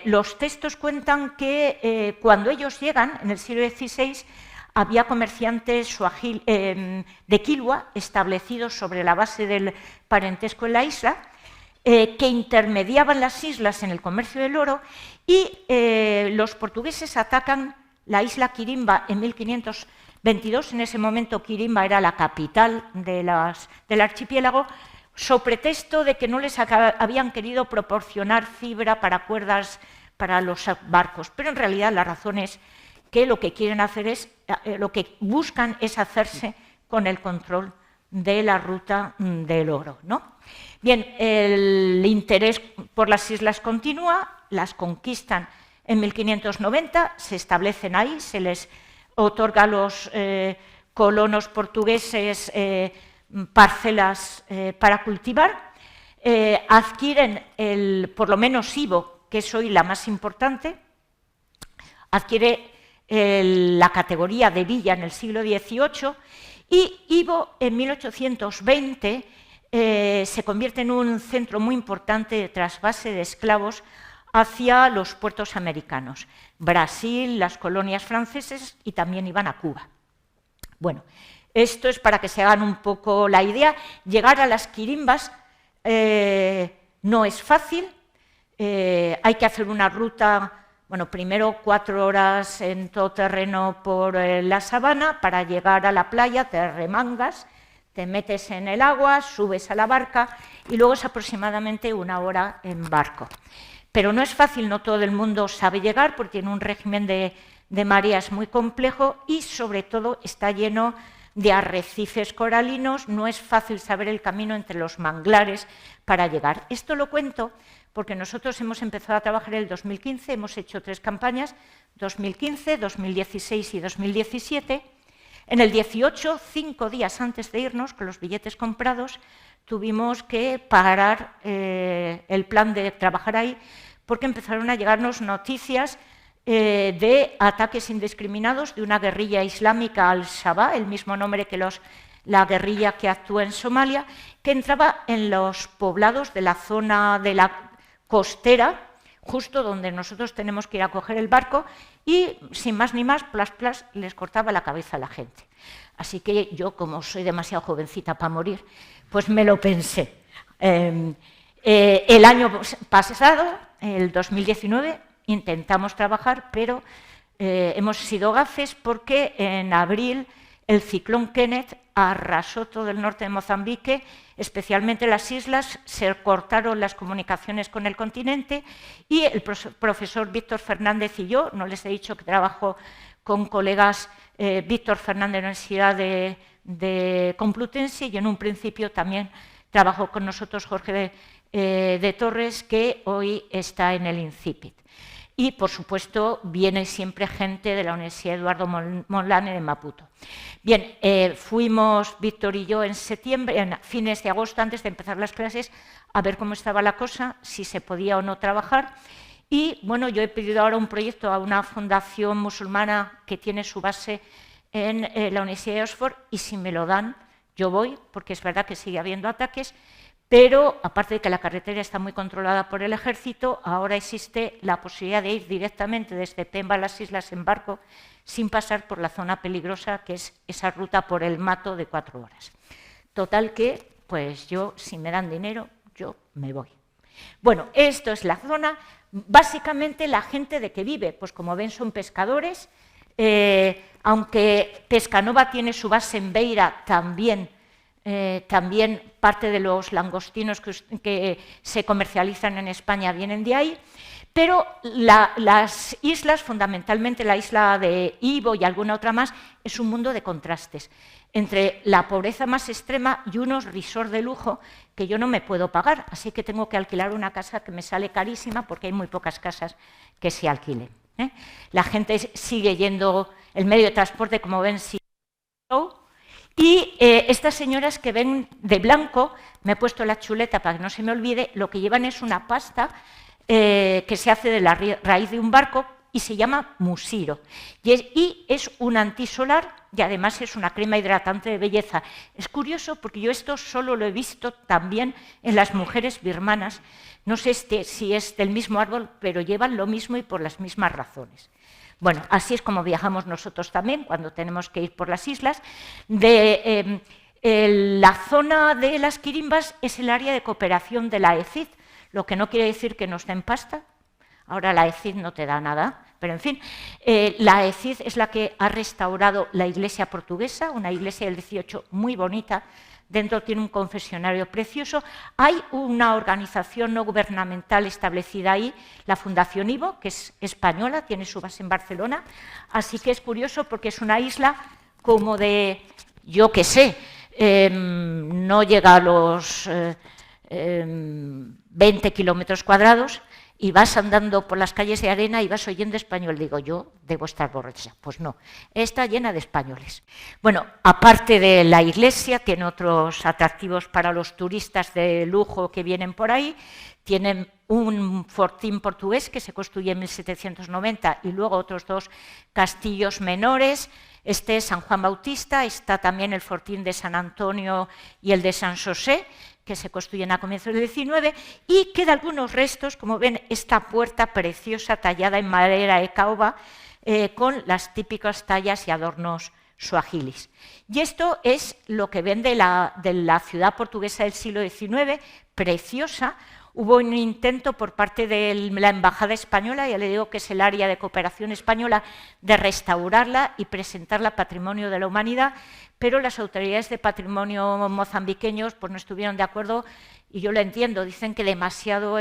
Los textos cuentan que cuando ellos llegan, en el siglo XVI, había comerciantes de Kilwa establecidos sobre la base del parentesco en la isla, que intermediaban las islas en el comercio del oro, y los portugueses atacan la isla Quirimba en 1522, en ese momento Quirimba era la capital del archipiélago, so pretexto de que no les habían querido proporcionar fibra para cuerdas para los barcos, pero en realidad la razón es que lo que quieren hacer lo que buscan es hacerse con el control de la ruta del oro, ¿no? Bien, el interés por las islas continúa, las conquistan en 1590, se establecen ahí, se les otorga a los colonos portugueses parcelas para cultivar, adquieren por lo menos Ivo, que es hoy la más importante, adquiere la categoría de villa en el siglo XVIII, y Ivo en 1820 se convierte en un centro muy importante de trasvase de esclavos hacia los puertos americanos, Brasil, las colonias francesas, y también iban a Cuba. Bueno, esto es para que se hagan un poco la idea. Llegar a las quirimbas no es fácil, hay que hacer una ruta Bueno, primero 4 horas en todoterreno por la sabana para llegar a la playa, te remangas, te metes en el agua, subes a la barca y luego es aproximadamente 1 hora en barco. Pero no es fácil, no todo el mundo sabe llegar porque tiene un régimen de mareas muy complejo y sobre todo está lleno de arrecifes coralinos, no es fácil saber el camino entre los manglares para llegar. Esto lo cuento porque nosotros hemos empezado a trabajar en el 2015, hemos hecho 3 campañas, 2015, 2016 y 2017. En el 18, 5 días antes de irnos, con los billetes comprados, tuvimos que parar el plan de trabajar ahí porque empezaron a llegarnos noticias de ataques indiscriminados de una guerrilla islámica al-Shabaab, el mismo nombre que la guerrilla que actúa en Somalia, que entraba en los poblados de la zona de la costera, justo donde nosotros tenemos que ir a coger el barco, y sin más ni más, plas, plas, les cortaba la cabeza a la gente. Así que yo, como soy demasiado jovencita para morir, pues me lo pensé. El año pasado, el 2019, intentamos trabajar, pero hemos sido gafes porque en abril el ciclón Kenneth arrasó todo el norte de Mozambique, especialmente las islas, se cortaron las comunicaciones con el continente y el profesor Víctor Fernández y yo, no les he dicho que trabajo con colegas Víctor Fernández de la Universidad de Complutense y en un principio también trabajó con nosotros Jorge de Torres, que hoy está en el INCIPIT. Y, por supuesto, viene siempre gente de la Universidad Eduardo Mondlane de Maputo. Bien, fuimos, Víctor y yo, en septiembre, en fines de agosto, antes de empezar las clases, a ver cómo estaba la cosa, si se podía o no trabajar. Y, bueno, yo he pedido ahora un proyecto a una fundación musulmana que tiene su base en la Universidad de Oxford, y si me lo dan, yo voy, porque es verdad que sigue habiendo ataques. Pero, aparte de que la carretera está muy controlada por el ejército, ahora existe la posibilidad de ir directamente desde Pemba a las islas en barco, sin pasar por la zona peligrosa, que es esa ruta por el Mato de 4 horas. Total que, pues yo, si me dan dinero, yo me voy. Bueno, esto es la zona. Básicamente, la gente de que vive, pues como ven, son pescadores. Aunque Pescanova tiene su base en Beira, también parte de los langostinos que se comercializan en España vienen de ahí, pero las islas, fundamentalmente la isla de Ivo y alguna otra más, es un mundo de contrastes, entre la pobreza más extrema y unos resorts de lujo que yo no me puedo pagar, así que tengo que alquilar una casa que me sale carísima porque hay muy pocas casas que se alquilen. La gente sigue yendo, el medio de transporte, como ven, sigue. Y estas señoras que ven de blanco, me he puesto la chuleta para que no se me olvide, lo que llevan es una pasta que se hace de la raíz de un barco y se llama musiro. Y es un antisolar y además es una crema hidratante de belleza. Es curioso porque yo esto solo lo he visto también en las mujeres birmanas. No sé si es del mismo árbol, pero llevan lo mismo y por las mismas razones. Bueno, así es como viajamos nosotros también cuando tenemos que ir por las islas. La zona de las Quirimbas es el área de cooperación de la ECID, lo que no quiere decir que nos den pasta. Ahora la ECID no te da nada, pero en fin, la ECID es la que ha restaurado la iglesia portuguesa, una iglesia del 18 muy bonita. Dentro tiene un confesionario precioso. Hay una organización no gubernamental establecida ahí, la Fundación Ivo, que es española, tiene su base en Barcelona. Así que es curioso porque es una isla como de, yo qué sé, no llega a los 20 kilómetros cuadrados, y vas andando por las calles de arena y vas oyendo español. Digo, yo debo estar borracha. Pues no, está llena de españoles. Bueno, aparte de la iglesia, tiene otros atractivos para los turistas de lujo que vienen por ahí. Tienen un fortín portugués que se construye en 1790 y luego otros 2 castillos menores. Este es San Juan Bautista, está también el fortín de San Antonio y el de San José, que se construyen a comienzos del 19, y quedan algunos restos, como ven, esta puerta preciosa tallada en madera de caoba, con las típicas tallas y adornos suajilis. Y esto es lo que ven de la ciudad portuguesa del siglo XIX, preciosa, Hubo un intento por parte de la Embajada Española, ya le digo que es el área de cooperación española, de restaurarla y presentarla Patrimonio de la Humanidad, pero las autoridades de patrimonio mozambiqueños pues, no estuvieron de acuerdo, y yo lo entiendo, dicen que demasiado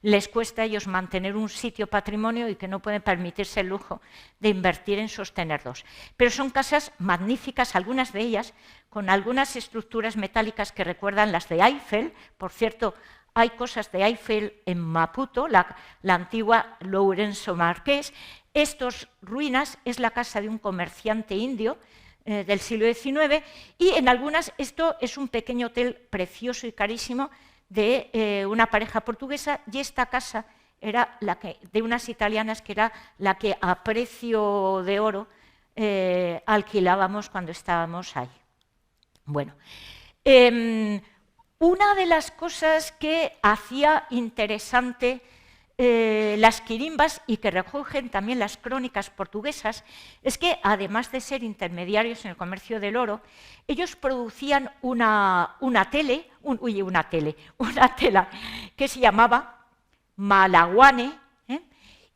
les cuesta a ellos mantener un sitio patrimonio y que no pueden permitirse el lujo de invertir en sostenerlos. Pero son casas magníficas, algunas de ellas, con algunas estructuras metálicas que recuerdan las de Eiffel. Por cierto, hay cosas de Eiffel en Maputo, la antigua Lourenço Marqués. Estas ruinas es la casa de un comerciante indio del siglo XIX, y en algunas esto es un pequeño hotel precioso y carísimo de una pareja portuguesa, y esta casa era de unas italianas, que era la que a precio de oro alquilábamos cuando estábamos ahí. Bueno, una de las cosas que hacía interesante las quirimbas, y que recogen también las crónicas portuguesas, es que además de ser intermediarios en el comercio del oro, ellos producían una tela que se llamaba malaguane,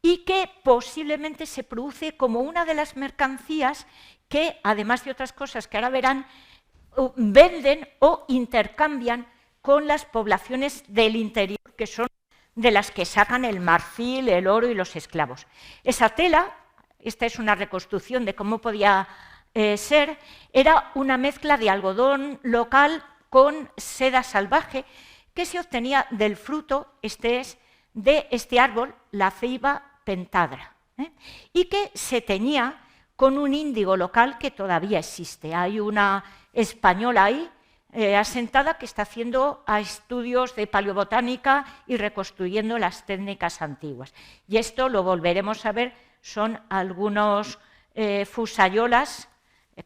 y que posiblemente se produce como una de las mercancías que, además de otras cosas que ahora verán, venden o intercambian con las poblaciones del interior, que son de las que sacan el marfil, el oro y los esclavos. Esa tela, esta es una reconstrucción de cómo podía ser, era una mezcla de algodón local con seda salvaje que se obtenía del fruto, de este árbol, la ceiba pentadra, y que se teñía con un índigo local que todavía existe. Hay una española ahí, asentada, que está haciendo estudios de paleobotánica y reconstruyendo las técnicas antiguas. Y esto lo volveremos a ver, son algunos fusayolas,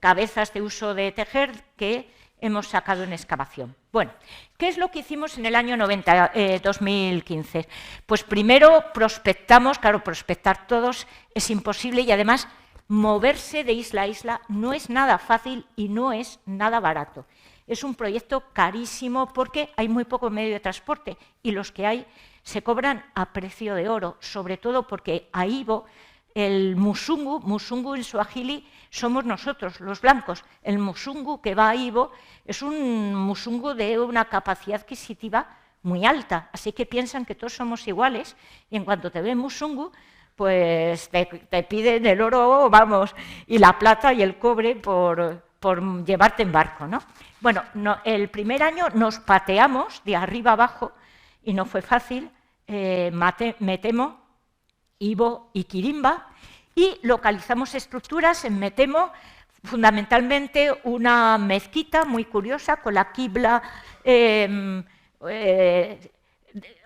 cabezas de uso de tejer, que hemos sacado en excavación. Bueno, ¿qué es lo que hicimos en el año 2015? Pues primero prospectamos, claro, prospectar todos es imposible, y además moverse de isla a isla no es nada fácil y no es nada barato. Es un proyecto carísimo porque hay muy poco medio de transporte, y los que hay se cobran a precio de oro, sobre todo porque a Ivo, el musungu en suajili somos nosotros, los blancos. El musungu que va a Ivo es un musungu de una capacidad adquisitiva muy alta, así que piensan que todos somos iguales, y en cuanto te ven musungu, pues te piden el oro, vamos, y la plata y el cobre por llevarte en barco, ¿no? Bueno, el primer año nos pateamos de arriba abajo y no fue fácil. Metemo, Ivo y Quirimba, y localizamos estructuras en Metemo, fundamentalmente una mezquita muy curiosa con la quibla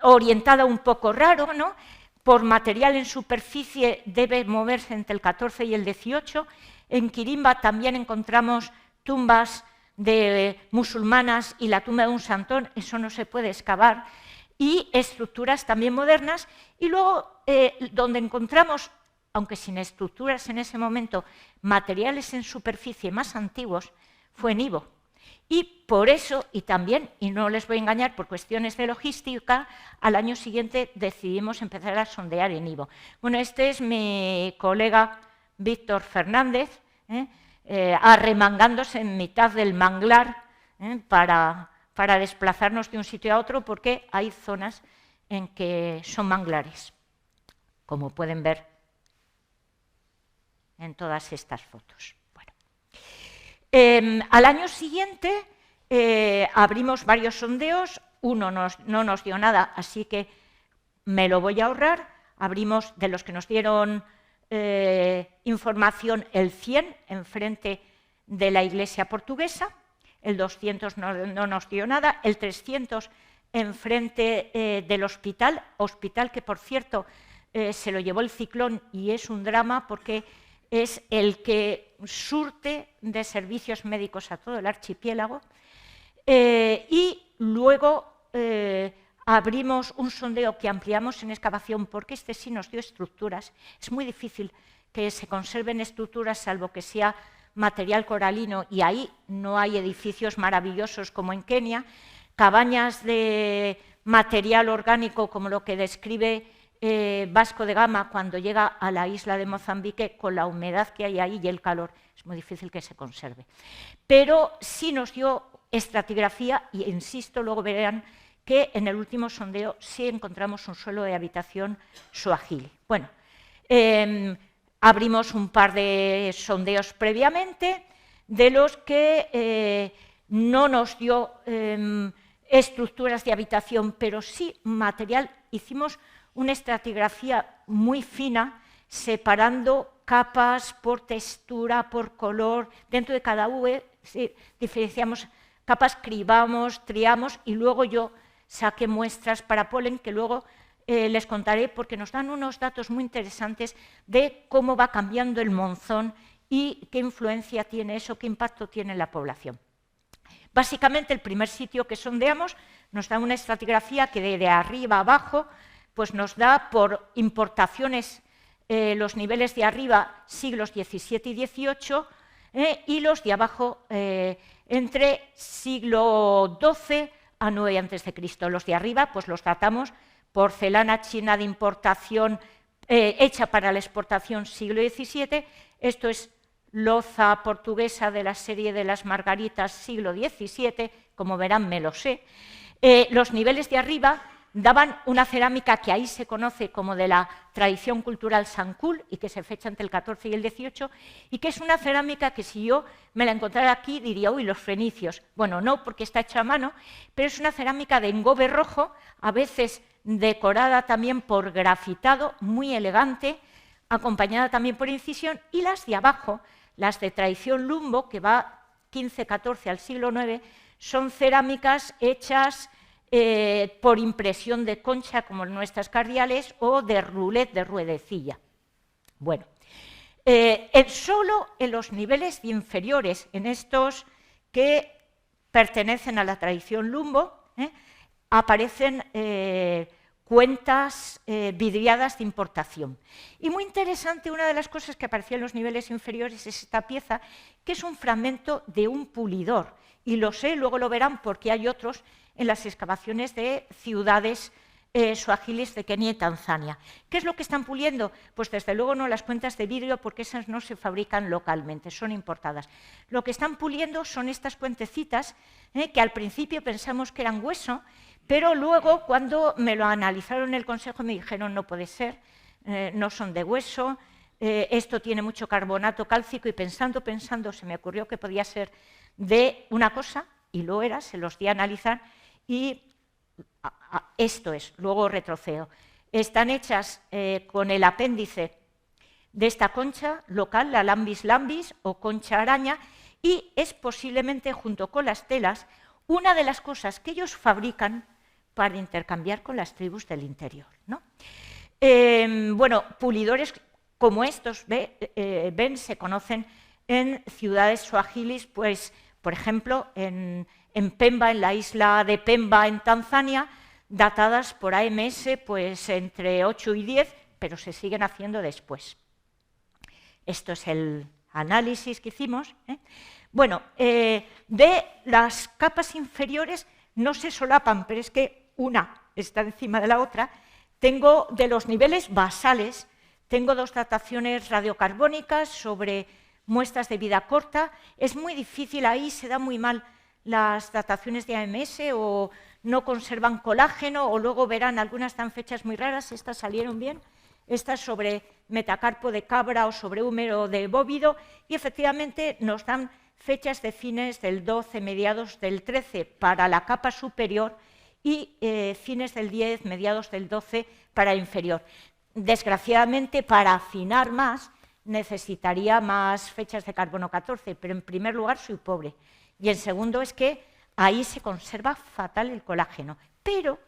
orientada un poco raro, ¿no? Por material en superficie debe moverse entre el 14 y el 18. En Quirimba también encontramos tumbas de musulmanas y la tumba de un santón, eso no se puede excavar, y estructuras también modernas. Y luego, donde encontramos, aunque sin estructuras en ese momento, materiales en superficie más antiguos, fue en Ivo. Y por eso, y también, y no les voy a engañar, por cuestiones de logística, al año siguiente decidimos empezar a sondear en Ivo. Bueno, este es mi colega Víctor Fernández, arremangándose en mitad del manglar para desplazarnos de un sitio a otro, porque hay zonas en que son manglares, como pueden ver en todas estas fotos. Bueno. Al año siguiente abrimos varios sondeos, uno no nos dio nada, así que me lo voy a ahorrar. Abrimos, de los que nos dieron información, el 100 enfrente de la iglesia portuguesa, el 200 no nos dio nada, el 300 enfrente del hospital que, por cierto, se lo llevó el ciclón, y es un drama porque es el que surte de servicios médicos a todo el archipiélago. Y luego abrimos un sondeo que ampliamos en excavación, porque este sí nos dio estructuras. Es muy difícil que se conserven estructuras, salvo que sea material coralino, y ahí no hay edificios maravillosos como en Kenia. Cabañas de material orgánico como lo que describe Vasco de Gama cuando llega a la isla de Mozambique, con la humedad que hay ahí y el calor, es muy difícil que se conserve. Pero sí nos dio estratigrafía y, insisto, luego verán que en el último sondeo sí encontramos un suelo de habitación suajili. Bueno, abrimos un par de sondeos previamente, de los que no nos dio estructuras de habitación, pero sí material. Hicimos una estratigrafía muy fina, separando capas por textura, por color. Dentro de cada V diferenciamos capas, cribamos, triamos, y luego yo saqué muestras para polen que luego les contaré, porque nos dan unos datos muy interesantes de cómo va cambiando el monzón y qué influencia tiene eso, qué impacto tiene en la población. Básicamente, el primer sitio que sondeamos nos da una estratigrafía que de arriba a abajo pues nos da por importaciones los niveles de arriba siglos XVII y XVIII y los de abajo entre siglo XII a 9 a.C. Los de arriba pues los tratamos porcelana china de importación hecha para la exportación siglo XVII. Esto es loza portuguesa de la serie de las Margaritas siglo XVII, como verán me lo sé. Los niveles de arriba daban una cerámica que ahí se conoce como de la tradición cultural Sancul y que se fecha entre el XIV y el XVIII, y que es una cerámica que si yo me la encontrara aquí diría, uy, los fenicios. Bueno, no, porque está hecha a mano, pero es una cerámica de engobe rojo, a veces decorada también por grafitado, muy elegante, acompañada también por incisión, y las de abajo, las de tradición lumbo, que va XV-XIV al siglo IX, son cerámicas hechas por impresión de concha, como nuestras cardiales, o de roulet de ruedecilla. Bueno, solo en los niveles inferiores, en estos que pertenecen a la tradición lumbo, aparecen cuentas vidriadas de importación. Y muy interesante, una de las cosas que aparecía en los niveles inferiores es esta pieza, que es un fragmento de un pulidor. Y lo sé, luego lo verán, porque hay otros en las excavaciones de ciudades suajilis de Kenia y Tanzania. ¿Qué es lo que están puliendo? Pues desde luego no las cuentas de vidrio, porque esas no se fabrican localmente, son importadas. Lo que están puliendo son estas puentecitas, que al principio pensamos que eran hueso, pero luego cuando me lo analizaron en el consejo me dijeron no puede ser, no son de hueso, esto tiene mucho carbonato cálcico, y pensando se me ocurrió que podía ser de una cosa, y lo era, se los di a analizar, y esto es, luego retrocedo. Están hechas con el apéndice de esta concha local, la Lambis lambis o concha araña, y es posiblemente, junto con las telas, una de las cosas que ellos fabrican para intercambiar con las tribus del interior, ¿no? Bueno, pulidores como estos, ven, se conocen en ciudades suajilis, pues, por ejemplo, en Pemba, en la isla de Pemba, en Tanzania, datadas por AMS pues, entre 8 y 10, pero se siguen haciendo después. Esto es el análisis que hicimos. Bueno, de las capas inferiores no se solapan, pero es que una está encima de la otra. Tengo de los niveles basales, tengo dos dataciones radiocarbónicas sobre muestras de vida corta. Es muy difícil, ahí se da muy mal las dataciones de AMS, o no conservan colágeno, o luego verán, algunas dan fechas muy raras, estas salieron bien, estas sobre metacarpo de cabra o sobre húmero de bóvido, y efectivamente nos dan fechas de fines del 12, mediados del 13 para la capa superior, y fines del 10, mediados del 12 para la inferior. Desgraciadamente, para afinar más, necesitaría más fechas de carbono 14, pero en primer lugar soy pobre, y en segundo es que ahí se conserva fatal el colágeno, pero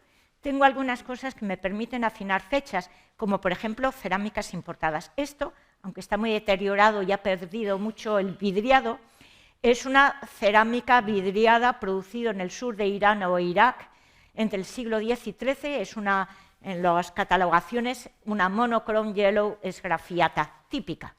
tengo algunas cosas que me permiten afinar fechas, como por ejemplo cerámicas importadas. Esto, aunque está muy deteriorado y ha perdido mucho el vidriado, es una cerámica vidriada producida en el sur de Irán o Irak entre el siglo X y XIII, es una, en las catalogaciones, una monochrome yellow esgrafiata típica,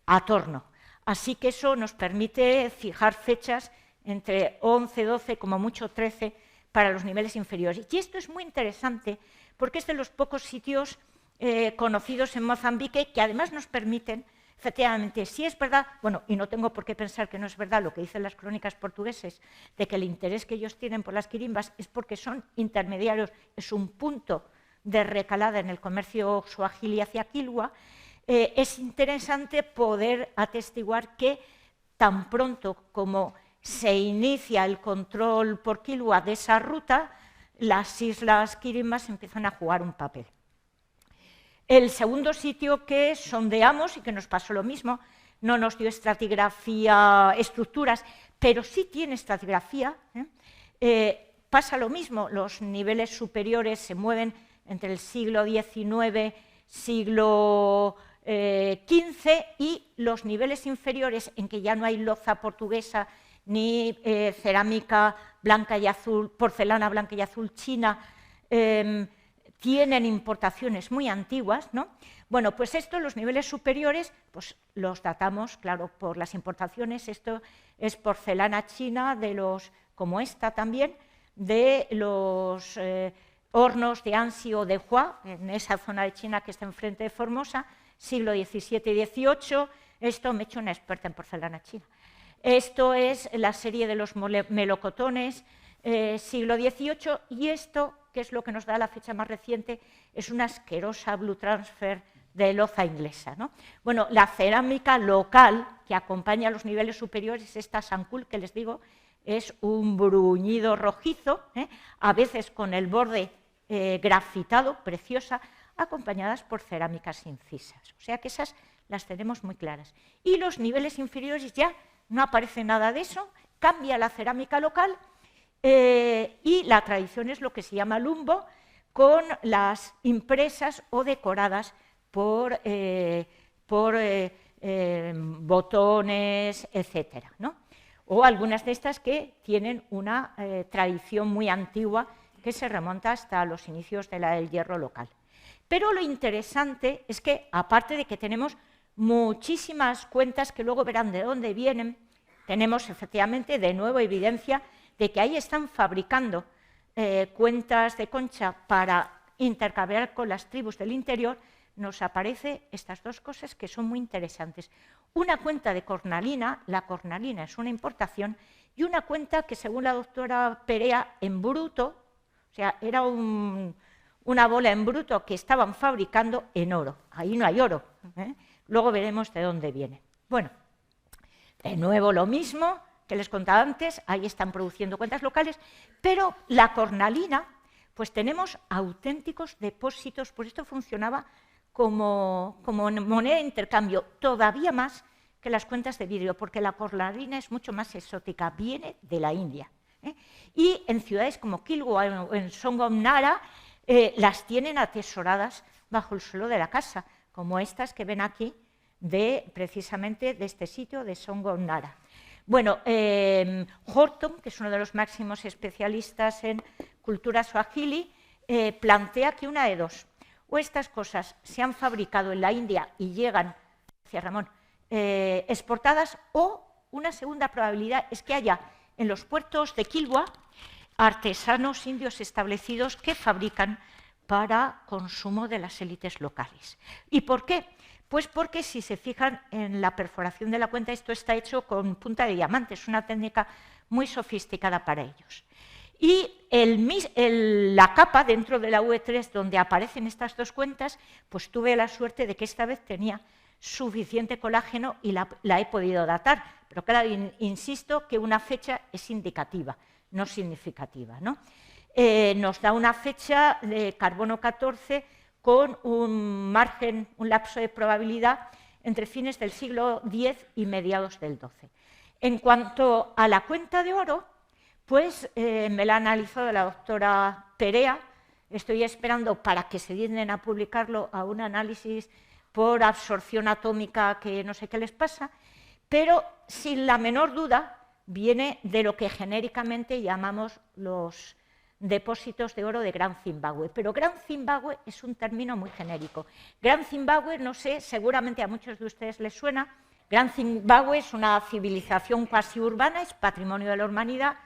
a torno. Así que eso nos permite fijar fechas entre 11, 12, como mucho 13, para los niveles inferiores. Y esto es muy interesante porque es de los pocos sitios conocidos en Mozambique que además nos permiten, efectivamente, si es verdad, bueno, y no tengo por qué pensar que no es verdad lo que dicen las crónicas portugueses, de que el interés que ellos tienen por las quirimbas es porque son intermediarios, es un punto de recalada en el comercio suajili hacia Quilwa, es interesante poder atestiguar que tan pronto como se inicia el control por Quilwa de esa ruta, las islas quirimbas empiezan a jugar un papel. El segundo sitio que sondeamos y que nos pasó lo mismo, no nos dio estratigrafía, estructuras, pero sí tiene estratigrafía, pasa lo mismo, los niveles superiores se mueven entre el siglo XIX, siglo XV, y los niveles inferiores, en que ya no hay loza portuguesa ni cerámica blanca y azul, porcelana blanca y azul china, tienen importaciones muy antiguas, ¿no? Bueno, pues esto, los niveles superiores, pues los datamos, claro, por las importaciones. Esto es porcelana china, como esta también, de los hornos de Ansi o de Hua, en esa zona de China que está enfrente de Formosa, siglo XVII y XVIII. Esto me he hecho una experta en porcelana china. Esto es la serie de los melocotones, siglo XVIII, y esto, que es lo que nos da la fecha más reciente, es una asquerosa blue transfer de loza inglesa, ¿no? Bueno, la cerámica local que acompaña a los niveles superiores, esta sancul que les digo, es un bruñido rojizo, a veces con el borde grafitado, preciosa, acompañadas por cerámicas incisas. O sea que esas las tenemos muy claras. Y los niveles inferiores ya no aparece nada de eso, cambia la cerámica local, y la tradición es lo que se llama lumbo, con las impresas o decoradas por botones, etcétera, ¿no? O algunas de estas que tienen una tradición muy antigua que se remonta hasta los inicios de la del hierro local. Pero lo interesante es que, aparte de que tenemos muchísimas cuentas que luego verán de dónde vienen, tenemos efectivamente de nuevo evidencia de que ahí están fabricando cuentas de concha para intercambiar con las tribus del interior. Nos aparece estas dos cosas que son muy interesantes. Una cuenta de cornalina, la cornalina es una importación, y una cuenta que, según la doctora Perea, en bruto, o sea, era una bola en bruto que estaban fabricando en oro. Ahí no hay oro, Luego veremos de dónde viene. Bueno, de nuevo lo mismo que les contaba antes, ahí están produciendo cuentas locales, pero la cornalina, pues tenemos auténticos depósitos, por esto funcionaba como moneda de intercambio, todavía más que las cuentas de vidrio, porque la cornalina es mucho más exótica, viene de la India. Y en ciudades como Quilwa o en Songom-Nara las tienen atesoradas bajo el suelo de la casa, como estas que ven aquí, precisamente de este sitio de Songom-Nara. Bueno, Horton, que es uno de los máximos especialistas en cultura suajili, plantea que una de dos: o estas cosas se han fabricado en la India y llegan, decía Ramón, exportadas, o una segunda probabilidad es que haya en los puertos de Quilwa artesanos indios establecidos que fabrican para consumo de las élites locales. ¿Y por qué? Pues porque, si se fijan en la perforación de la cuenta, esto está hecho con punta de diamante, es una técnica muy sofisticada para ellos. Y la capa dentro de la UE3 donde aparecen estas dos cuentas, pues tuve la suerte de que esta vez tenía suficiente colágeno y la he podido datar. Pero claro, insisto que una fecha es indicativa, no significativa, ¿no? Nos da una fecha de carbono 14 con un margen, un lapso de probabilidad entre fines del siglo X y mediados del XII. En cuanto a la cuenta de oro, pues me la ha analizado la doctora Perea. Estoy esperando para que se dignen a publicarlo a un análisis por absorción atómica que no sé qué les pasa, pero sin la menor duda viene de lo que genéricamente llamamos los depósitos de oro de Gran Zimbabue. Pero Gran Zimbabue es un término muy genérico. Gran Zimbabue, no sé, seguramente a muchos de ustedes les suena. Gran Zimbabue es una civilización cuasi urbana, es patrimonio de la humanidad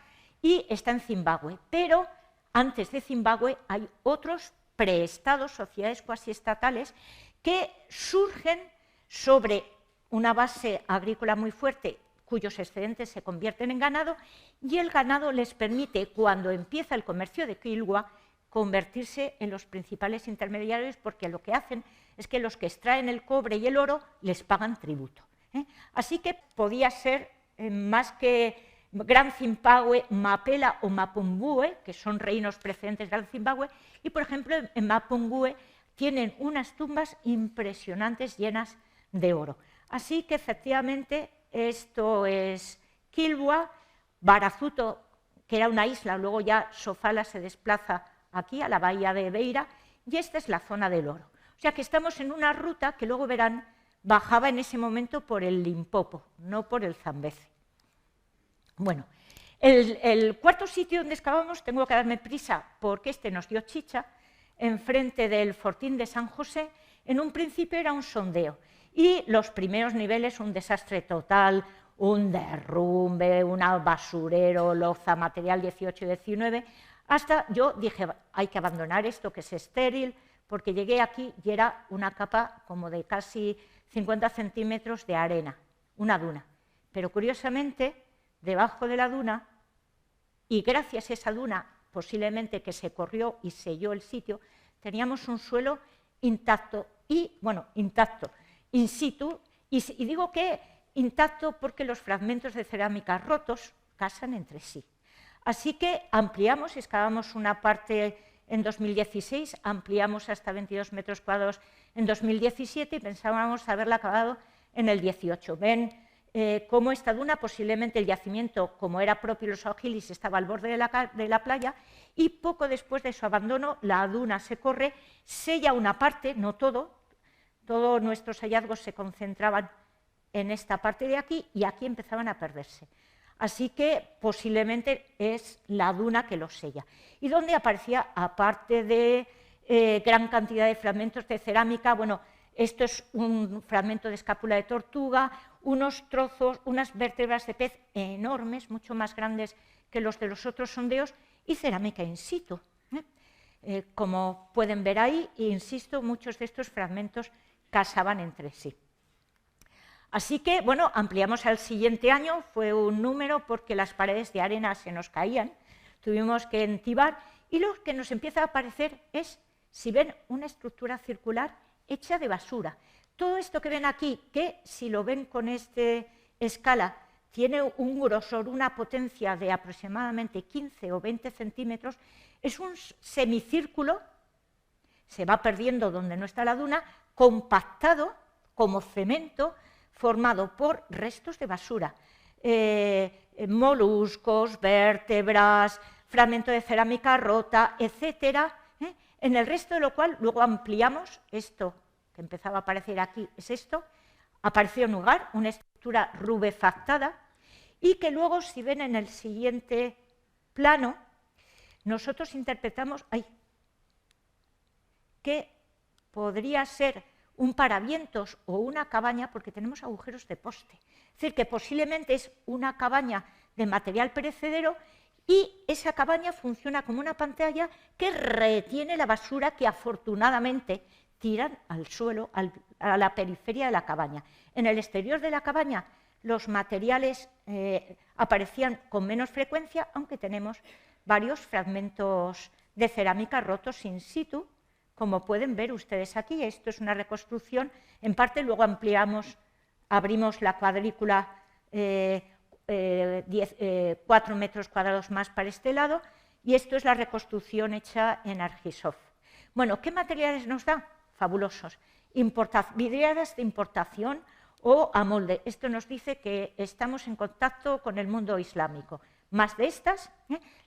y está en Zimbabue. Pero antes de Zimbabue hay otros preestados, sociedades cuasiestatales, que surgen sobre una base agrícola muy fuerte, cuyos excedentes se convierten en ganado, y el ganado les permite, cuando empieza el comercio de Kilwa, convertirse en los principales intermediarios, porque lo que hacen es que los que extraen el cobre y el oro les pagan tributo. Así que podía ser más que Gran Zimbabue, Mapela o Mapumbue, que son reinos precedentes del Zimbabue, y por ejemplo en Mapumbue tienen unas tumbas impresionantes llenas de oro. Así que efectivamente esto es Kilwa, Barazuto, que era una isla, luego ya Sofala se desplaza aquí a la bahía de Beira, y esta es la zona del oro. O sea que estamos en una ruta que luego verán bajaba en ese momento por el Limpopo, no por el Zambeze. Bueno, el cuarto sitio donde excavamos, tengo que darme prisa porque este nos dio chicha, enfrente del Fortín de San José. En un principio era un sondeo y los primeros niveles un desastre total, un derrumbe, un basurero, loza, material 18 y 19, hasta yo dije, hay que abandonar esto que es estéril, porque llegué aquí y era una capa como de casi 50 centímetros de arena, una duna. Pero curiosamente, debajo de la duna, y gracias a esa duna, posiblemente que se corrió y selló el sitio, teníamos un suelo intacto, intacto, in situ, y digo que intacto porque los fragmentos de cerámica rotos casan entre sí. Así que ampliamos, excavamos una parte en 2016, ampliamos hasta 22 metros cuadrados en 2017 y pensábamos haberla acabado en el 18. Ven cómo esta duna, posiblemente el yacimiento, como era propio los Augilis, estaba al borde de la playa, y poco después de su abandono la duna se corre, sella una parte, no todo, todos nuestros hallazgos se concentraban en esta parte de aquí y aquí empezaban a perderse. Así que posiblemente es la duna que los sella. Y donde aparecía, aparte de gran cantidad de fragmentos de cerámica, bueno, esto es un fragmento de escápula de tortuga, unos trozos, unas vértebras de pez enormes, mucho más grandes que los de los otros sondeos, y cerámica in situ. Como pueden ver ahí, e insisto, muchos de estos fragmentos casaban entre sí. Así que, bueno, ampliamos al siguiente año, fue un número porque las paredes de arena se nos caían, tuvimos que entibar, y lo que nos empieza a aparecer es, si ven, una estructura circular hecha de basura. Todo esto que ven aquí, que si lo ven con esta escala, tiene un grosor, una potencia de aproximadamente 15 o 20 centímetros, es un semicírculo, se va perdiendo donde no está la duna, compactado como cemento, formado por restos de basura, moluscos, vértebras, fragmento de cerámica rota, etcétera, en el resto de lo cual luego ampliamos esto que empezaba a aparecer aquí, es esto, apareció en lugar una estructura rubefactada y que luego, si ven en el siguiente plano, nosotros interpretamos que podría ser un paravientos o una cabaña porque tenemos agujeros de poste. Es decir, que posiblemente es una cabaña de material perecedero y esa cabaña funciona como una pantalla que retiene la basura que afortunadamente tiran al suelo, a la periferia de la cabaña. En el exterior de la cabaña los materiales aparecían con menos frecuencia, aunque tenemos varios fragmentos de cerámica rotos in situ, como pueden ver ustedes aquí. Esto es una reconstrucción, en parte luego ampliamos, abrimos la cuadrícula 4 metros cuadrados más para este lado, y esto es la reconstrucción hecha en Argisov. Bueno, ¿qué materiales nos da? Fabulosos. Vidrieras de importación o a molde. Esto nos dice que estamos en contacto con el mundo islámico. Más de estas,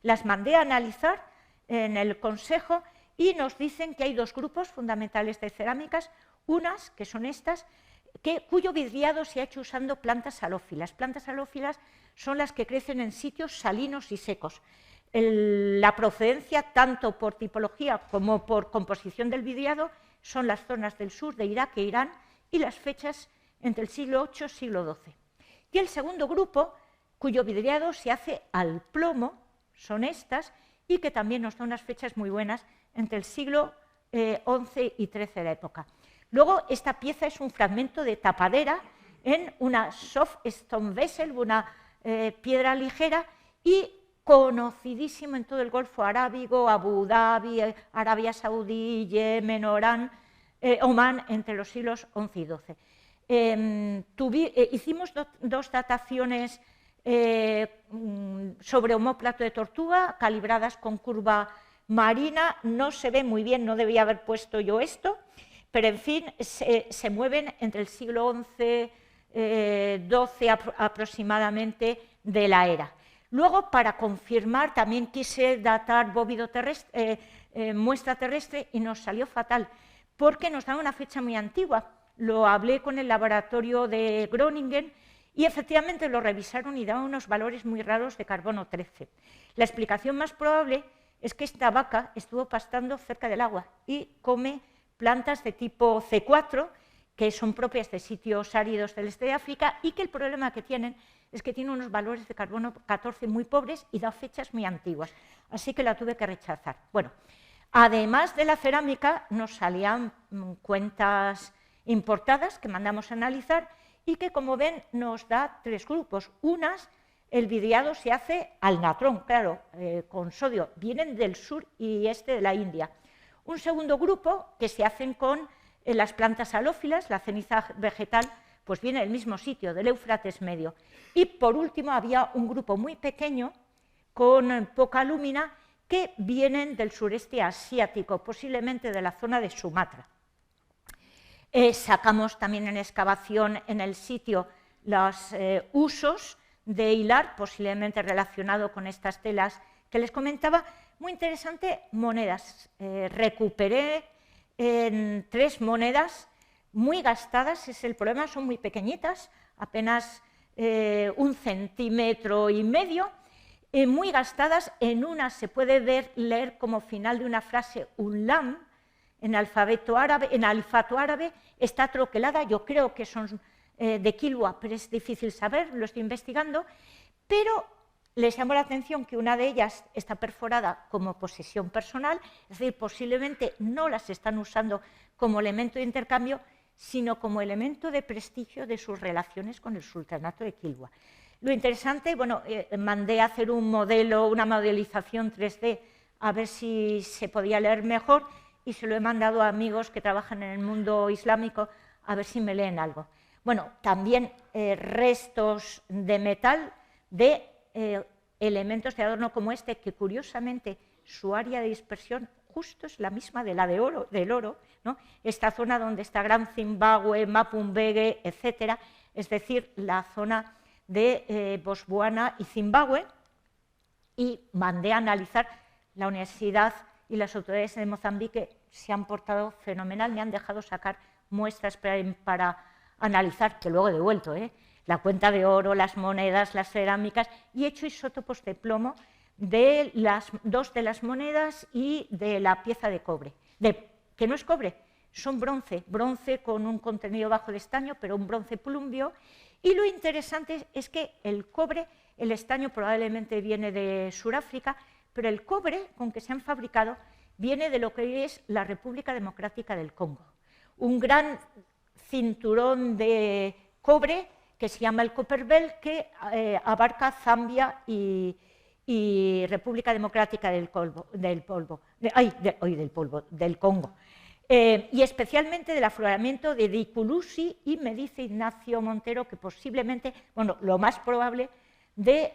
las mandé a analizar en el Consejo y nos dicen que hay dos grupos fundamentales de cerámicas, unas, que son estas, cuyo vidriado se ha hecho usando plantas halófilas. Plantas halófilas son las que crecen en sitios salinos y secos. La procedencia, tanto por tipología como por composición del vidriado, son las zonas del sur de Irak e Irán y las fechas entre el siglo VIII y siglo XII. Y el segundo grupo, cuyo vidriado se hace al plomo, son estas, y que también nos da unas fechas muy buenas entre el siglo XI y XIII de la época. Luego, esta pieza es un fragmento de tapadera en una soft stone vessel, una piedra ligera, y conocidísimo en todo el Golfo Arábigo, Abu Dhabi, Arabia Saudí, Yemen, Omán, entre los siglos XI y XII. Hicimos dos dataciones sobre omóplato de tortuga, calibradas con curva marina. No se ve muy bien, no debía haber puesto yo esto, pero en fin, se mueven entre el siglo XI, XII aproximadamente de la era. Luego, para confirmar, también quise datar bóvido terrestre, muestra terrestre, y nos salió fatal, porque nos da una fecha muy antigua. Lo hablé con el laboratorio de Groningen y efectivamente lo revisaron y daban unos valores muy raros de carbono 13. La explicación más probable es que esta vaca estuvo pastando cerca del agua y come plantas de tipo C4, que son propias de sitios áridos del este de África, y que el problema que tienen es que tiene unos valores de carbono 14 muy pobres y da fechas muy antiguas, así que la tuve que rechazar. Bueno, además de la cerámica, nos salían cuentas importadas que mandamos a analizar y que, como ven, nos da tres grupos. Unas, el vidriado se hace al natrón, claro, con sodio, vienen del sur y este de la India. Un segundo grupo, que se hacen con las plantas halófilas, la ceniza vegetal, pues viene del mismo sitio, del Éufrates medio. Y por último había un grupo muy pequeño, con poca lúmina, que vienen del sureste asiático, posiblemente de la zona de Sumatra. Sacamos también en excavación en el sitio los usos de hilar, posiblemente relacionado con estas telas que les comentaba. Muy interesante, monedas. Recuperé tres monedas muy gastadas, es el problema, son muy pequeñitas, apenas 1,5 centímetros, muy gastadas. En una se puede leer como final de una frase un lam, en alfabeto árabe, en alifato árabe, está troquelada, yo creo que son de Kilwa, pero es difícil saber, lo estoy investigando, pero les llamó la atención que una de ellas está perforada como posesión personal, es decir, posiblemente no las están usando como elemento de intercambio, sino como elemento de prestigio de sus relaciones con el sultanato de Kilwa. Lo interesante, bueno, mandé a hacer un modelo, una modelización 3D, a ver si se podía leer mejor, y se lo he mandado a amigos que trabajan en el mundo islámico, a ver si me leen algo. Bueno, también restos de metal de elementos de adorno como este, que curiosamente su área de dispersión justo es la misma de la del oro, ¿no? Esta zona donde está Gran Zimbabue, Mapumbege, etcétera, es decir, la zona de Botswana y Zimbabue, y mandé a analizar. La universidad y las autoridades de Mozambique se han portado fenomenal, me han dejado sacar muestras para analizar, que luego he devuelto, la cuenta de oro, las monedas, las cerámicas, y he hecho isótopos de plomo de dos de las monedas y de la pieza de cobre, que no es cobre, son bronce con un contenido bajo de estaño, pero un bronce plumbio. Y lo interesante es que el cobre, el estaño probablemente viene de Sudáfrica, pero el cobre con que se han fabricado viene de lo que hoy es la República Democrática del Congo. Un gran cinturón de cobre que se llama el Copperbelt, que abarca Zambia y República Democrática del Congo. Y especialmente del afloramiento de Diculusi, y me dice Ignacio Montero que posiblemente, bueno, lo más probable,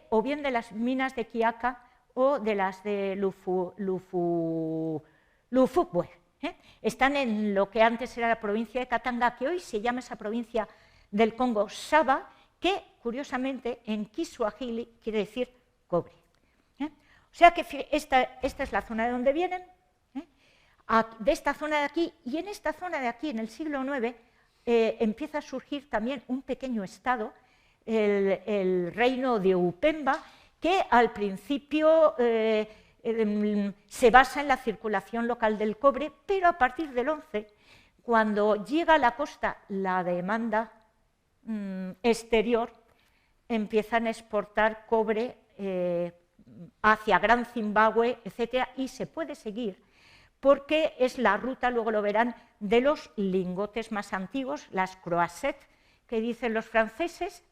o bien de las minas de Quiaca o de las de Lufukwe. Están en lo que antes era la provincia de Katanga, que hoy se llama esa provincia del Congo Saba, que curiosamente en Kiswahili quiere decir cobre. O sea que esta es la zona de donde vienen, de esta zona de aquí, y en esta zona de aquí, en el siglo IX, empieza a surgir también un pequeño estado, el reino de Upemba, que al principio se basa en la circulación local del cobre, pero a partir del 11, cuando llega a la costa la demanda exterior, empiezan a exportar cobre hacia Gran Zimbabue, etcétera, y se puede seguir porque es la ruta, luego lo verán, de los lingotes más antiguos, las croissettes, que dicen los franceses,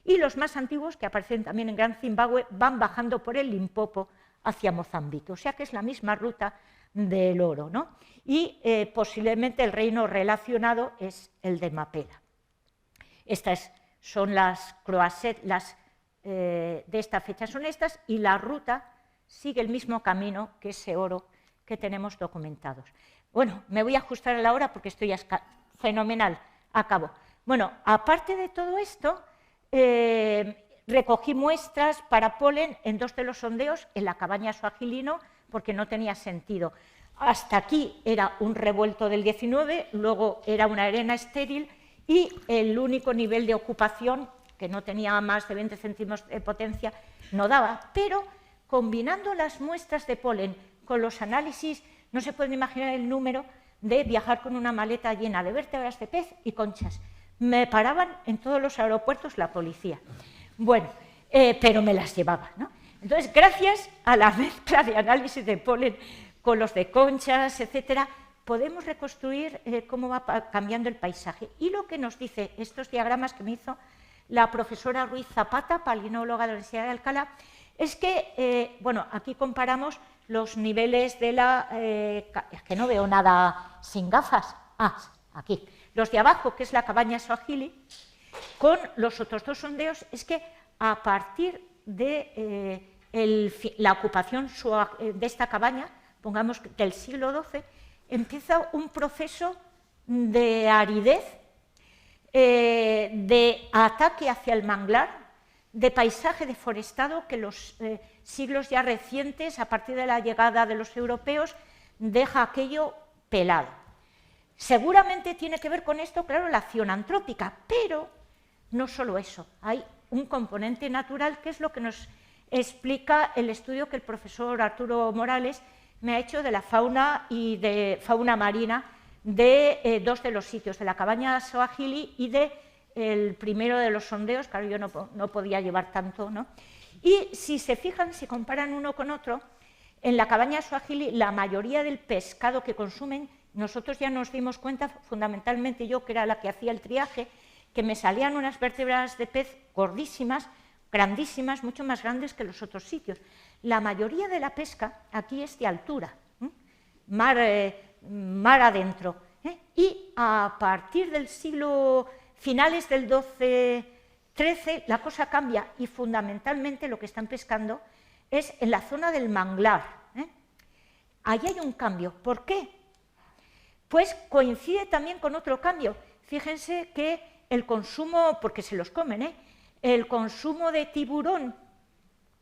y los más antiguos, que aparecen también en Gran Zimbabue, van bajando por el Limpopo hacia Mozambique, o sea que es la misma ruta del oro, ¿no? Y posiblemente el reino relacionado es el de Mapela. Estas son las croissettes, de esta fecha son estas, y la ruta sigue el mismo camino que ese oro que tenemos documentados. Bueno, me voy a ajustar a la hora porque estoy fenomenal, acabo. Bueno, aparte de todo esto, recogí muestras para polen en 2 de los sondeos, en la cabaña Swahilino, porque no tenía sentido. Hasta aquí era un revuelto del 19, luego era una arena estéril y el único nivel de ocupación, que no tenía más de 20 céntimos de potencia, no daba, pero combinando las muestras de polen con los análisis, no se pueden imaginar el número de viajar con una maleta llena de vértebras de pez y conchas. Me paraban en todos los aeropuertos la policía. Bueno, pero me las llevaba, ¿no? Entonces, gracias a la mezcla de análisis de polen con los de conchas, etcétera, podemos reconstruir cómo va cambiando el paisaje. Y lo que nos dice estos diagramas que me hizo la profesora Ruiz Zapata, palinóloga de la Universidad de Alcalá, es que, bueno, aquí comparamos los niveles de la... es que no veo nada sin gafas. Ah, aquí. Los de abajo, que es la cabaña Swahili, con los otros 2 sondeos, es que a partir de la ocupación de esta cabaña, pongamos del siglo XII, empieza un proceso de aridez, de ataque hacia el manglar, de paisaje deforestado que los siglos ya recientes, a partir de la llegada de los europeos, deja aquello pelado. Seguramente tiene que ver con esto, claro, la acción antrópica, pero no solo eso, hay un componente natural que es lo que nos explica el estudio que el profesor Arturo Morales me ha hecho de la fauna y de fauna marina de 2 de los sitios, de la cabaña Swahili y de el primero de los sondeos, claro, yo no podía llevar tanto, ¿no? Y si se fijan, si comparan uno con otro, en la cabaña Swahili la mayoría del pescado que consumen, nosotros ya nos dimos cuenta, fundamentalmente yo, que era la que hacía el triaje, que me salían unas vértebras de pez gordísimas, grandísimas, mucho más grandes que los otros sitios. La mayoría de la pesca aquí es de altura, mar adentro, y a partir del siglo... finales del XII-XIII, la cosa cambia y fundamentalmente lo que están pescando es en la zona del manglar. Ahí hay un cambio. ¿Por qué? Pues coincide también con otro cambio. Fíjense que el consumo, porque se los comen, el consumo de tiburón,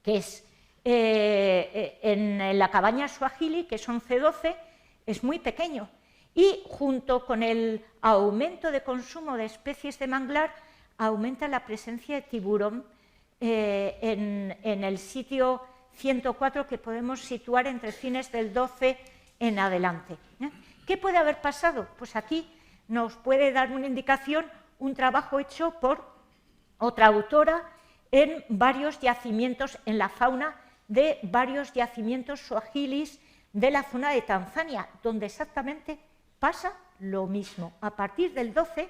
que es en la cabaña Swahili, que son C12, es muy pequeño. Y junto con el aumento de consumo de especies de manglar, aumenta la presencia de tiburón en el sitio 104 que podemos situar entre fines del 12 en adelante. ¿Qué puede haber pasado? Pues aquí nos puede dar una indicación un trabajo hecho por otra autora en varios yacimientos, en la fauna de varios yacimientos swahilis de la zona de Tanzania, donde exactamente pasa lo mismo. A partir del 12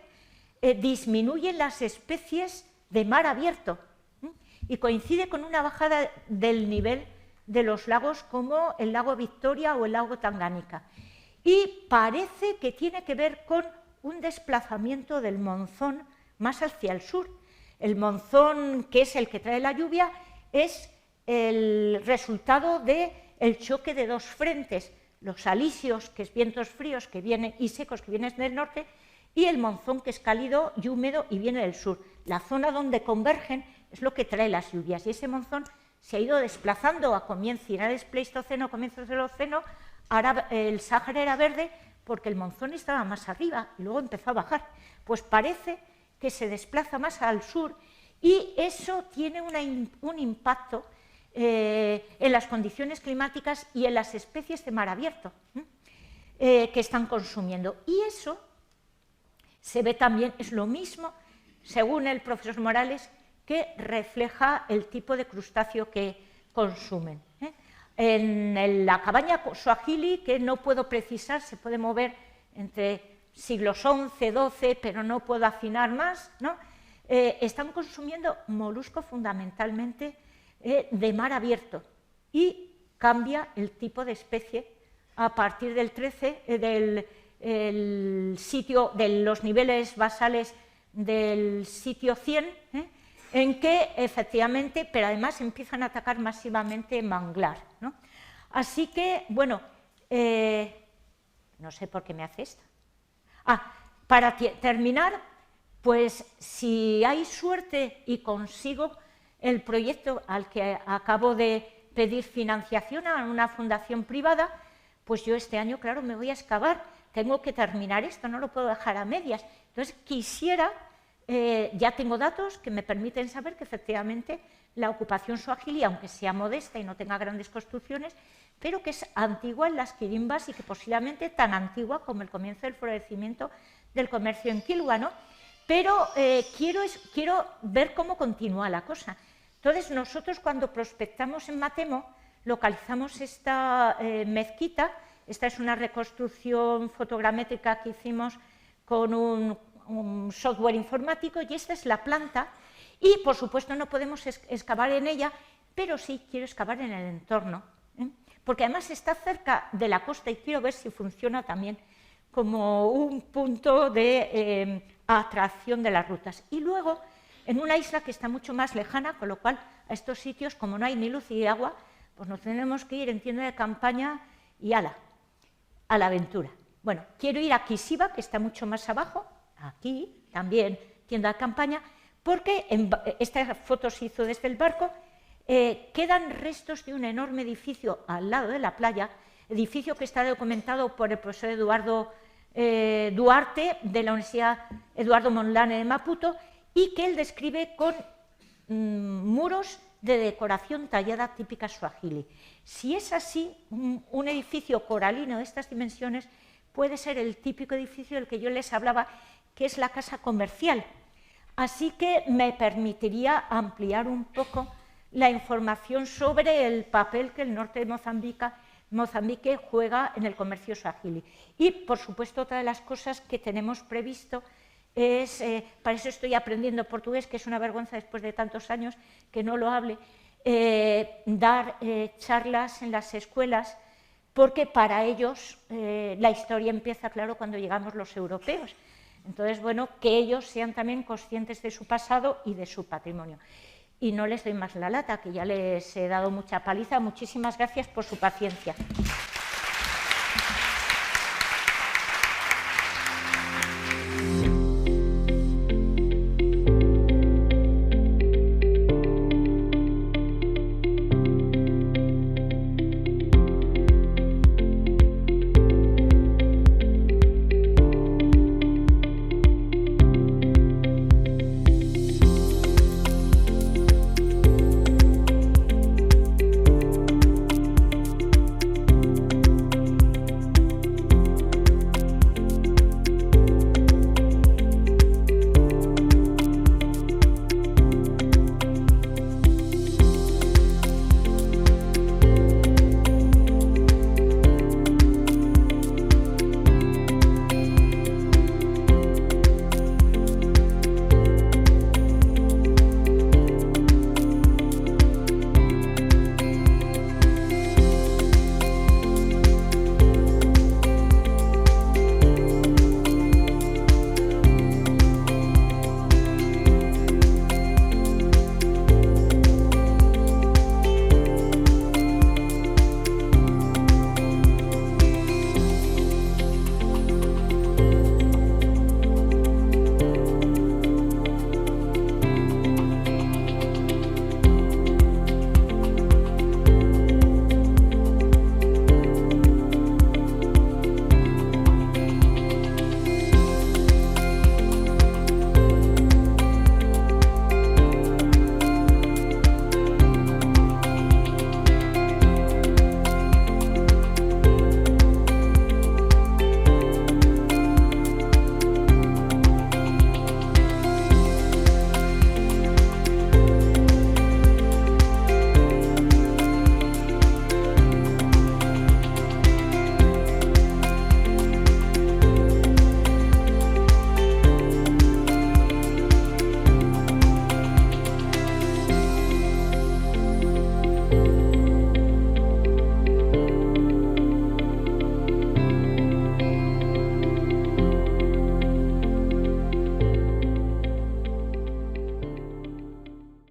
disminuyen las especies de mar abierto y coincide con una bajada del nivel de los lagos como el lago Victoria o el lago Tanganica. Y parece que tiene que ver con un desplazamiento del monzón más hacia el sur. El monzón, que es el que trae la lluvia, es el resultado del choque de 2 frentes, los alisios, que es vientos fríos que vienen, y secos que vienen del norte, y el monzón, que es cálido y húmedo y viene del sur. La zona donde convergen es lo que trae las lluvias, y ese monzón se ha ido desplazando a finales Pleistoceno, comienzos del Holoceno. Ahora el Sáhara era verde porque el monzón estaba más arriba y luego empezó a bajar. Pues parece que se desplaza más al sur y eso tiene un impacto en las condiciones climáticas y en las especies de mar abierto que están consumiendo. Y eso se ve también, es lo mismo, según el profesor Morales, que refleja el tipo de crustáceo que consumen. En la cabaña suajili, que no puedo precisar, se puede mover entre siglos XI, XII, pero no puedo afinar más, ¿no? Están consumiendo molusco fundamentalmente de mar abierto y cambia el tipo de especie a partir del 13, del sitio, de los niveles basales del sitio 100, en que efectivamente, pero además empiezan a atacar masivamente manglar, ¿no? Así que, bueno, no sé por qué me hace esto. Para terminar, pues si hay suerte y consigo el proyecto al que acabo de pedir financiación a una fundación privada, pues yo este año, claro, me voy a excavar, tengo que terminar esto, no lo puedo dejar a medias. Entonces quisiera, ya tengo datos que me permiten saber que efectivamente la ocupación suajili, aunque sea modesta y no tenga grandes construcciones, pero que es antigua en las quirimbas y que posiblemente tan antigua como el comienzo del florecimiento del comercio en Quilwa, ¿no? Pero quiero ver cómo continúa la cosa. Entonces, nosotros cuando prospectamos en Matemo, localizamos esta mezquita. Esta es una reconstrucción fotogramétrica que hicimos con un software informático, y esta es la planta, y por supuesto no podemos excavar en ella, pero sí quiero excavar en el entorno, porque además está cerca de la costa y quiero ver si funciona también como un punto de atracción de las rutas. Y luego, en una isla que está mucho más lejana, con lo cual a estos sitios, como no hay ni luz ni agua, pues nos tenemos que ir en tienda de campaña y a la aventura. Bueno, quiero ir a Kisiba, que está mucho más abajo, aquí también tienda de campaña, porque esta foto se hizo desde el barco. Quedan restos de un enorme edificio al lado de la playa, edificio que está documentado por el profesor Eduardo Duarte, de la Universidad Eduardo Mondlane de Maputo, y que él describe con muros de decoración tallada típica suajili. Si es así, un edificio coralino de estas dimensiones puede ser el típico edificio del que yo les hablaba, que es la casa comercial. Así que me permitiría ampliar un poco la información sobre el papel que el norte de Mozambique juega en el comercio suajili. Y, por supuesto, otra de las cosas que tenemos previsto es, para eso estoy aprendiendo portugués, que es una vergüenza después de tantos años que no lo hable, dar charlas en las escuelas, porque para ellos la historia empieza, claro, cuando llegamos los europeos. Entonces, bueno, que ellos sean también conscientes de su pasado y de su patrimonio. Y no les doy más la lata, que ya les he dado mucha paliza. Muchísimas gracias por su paciencia.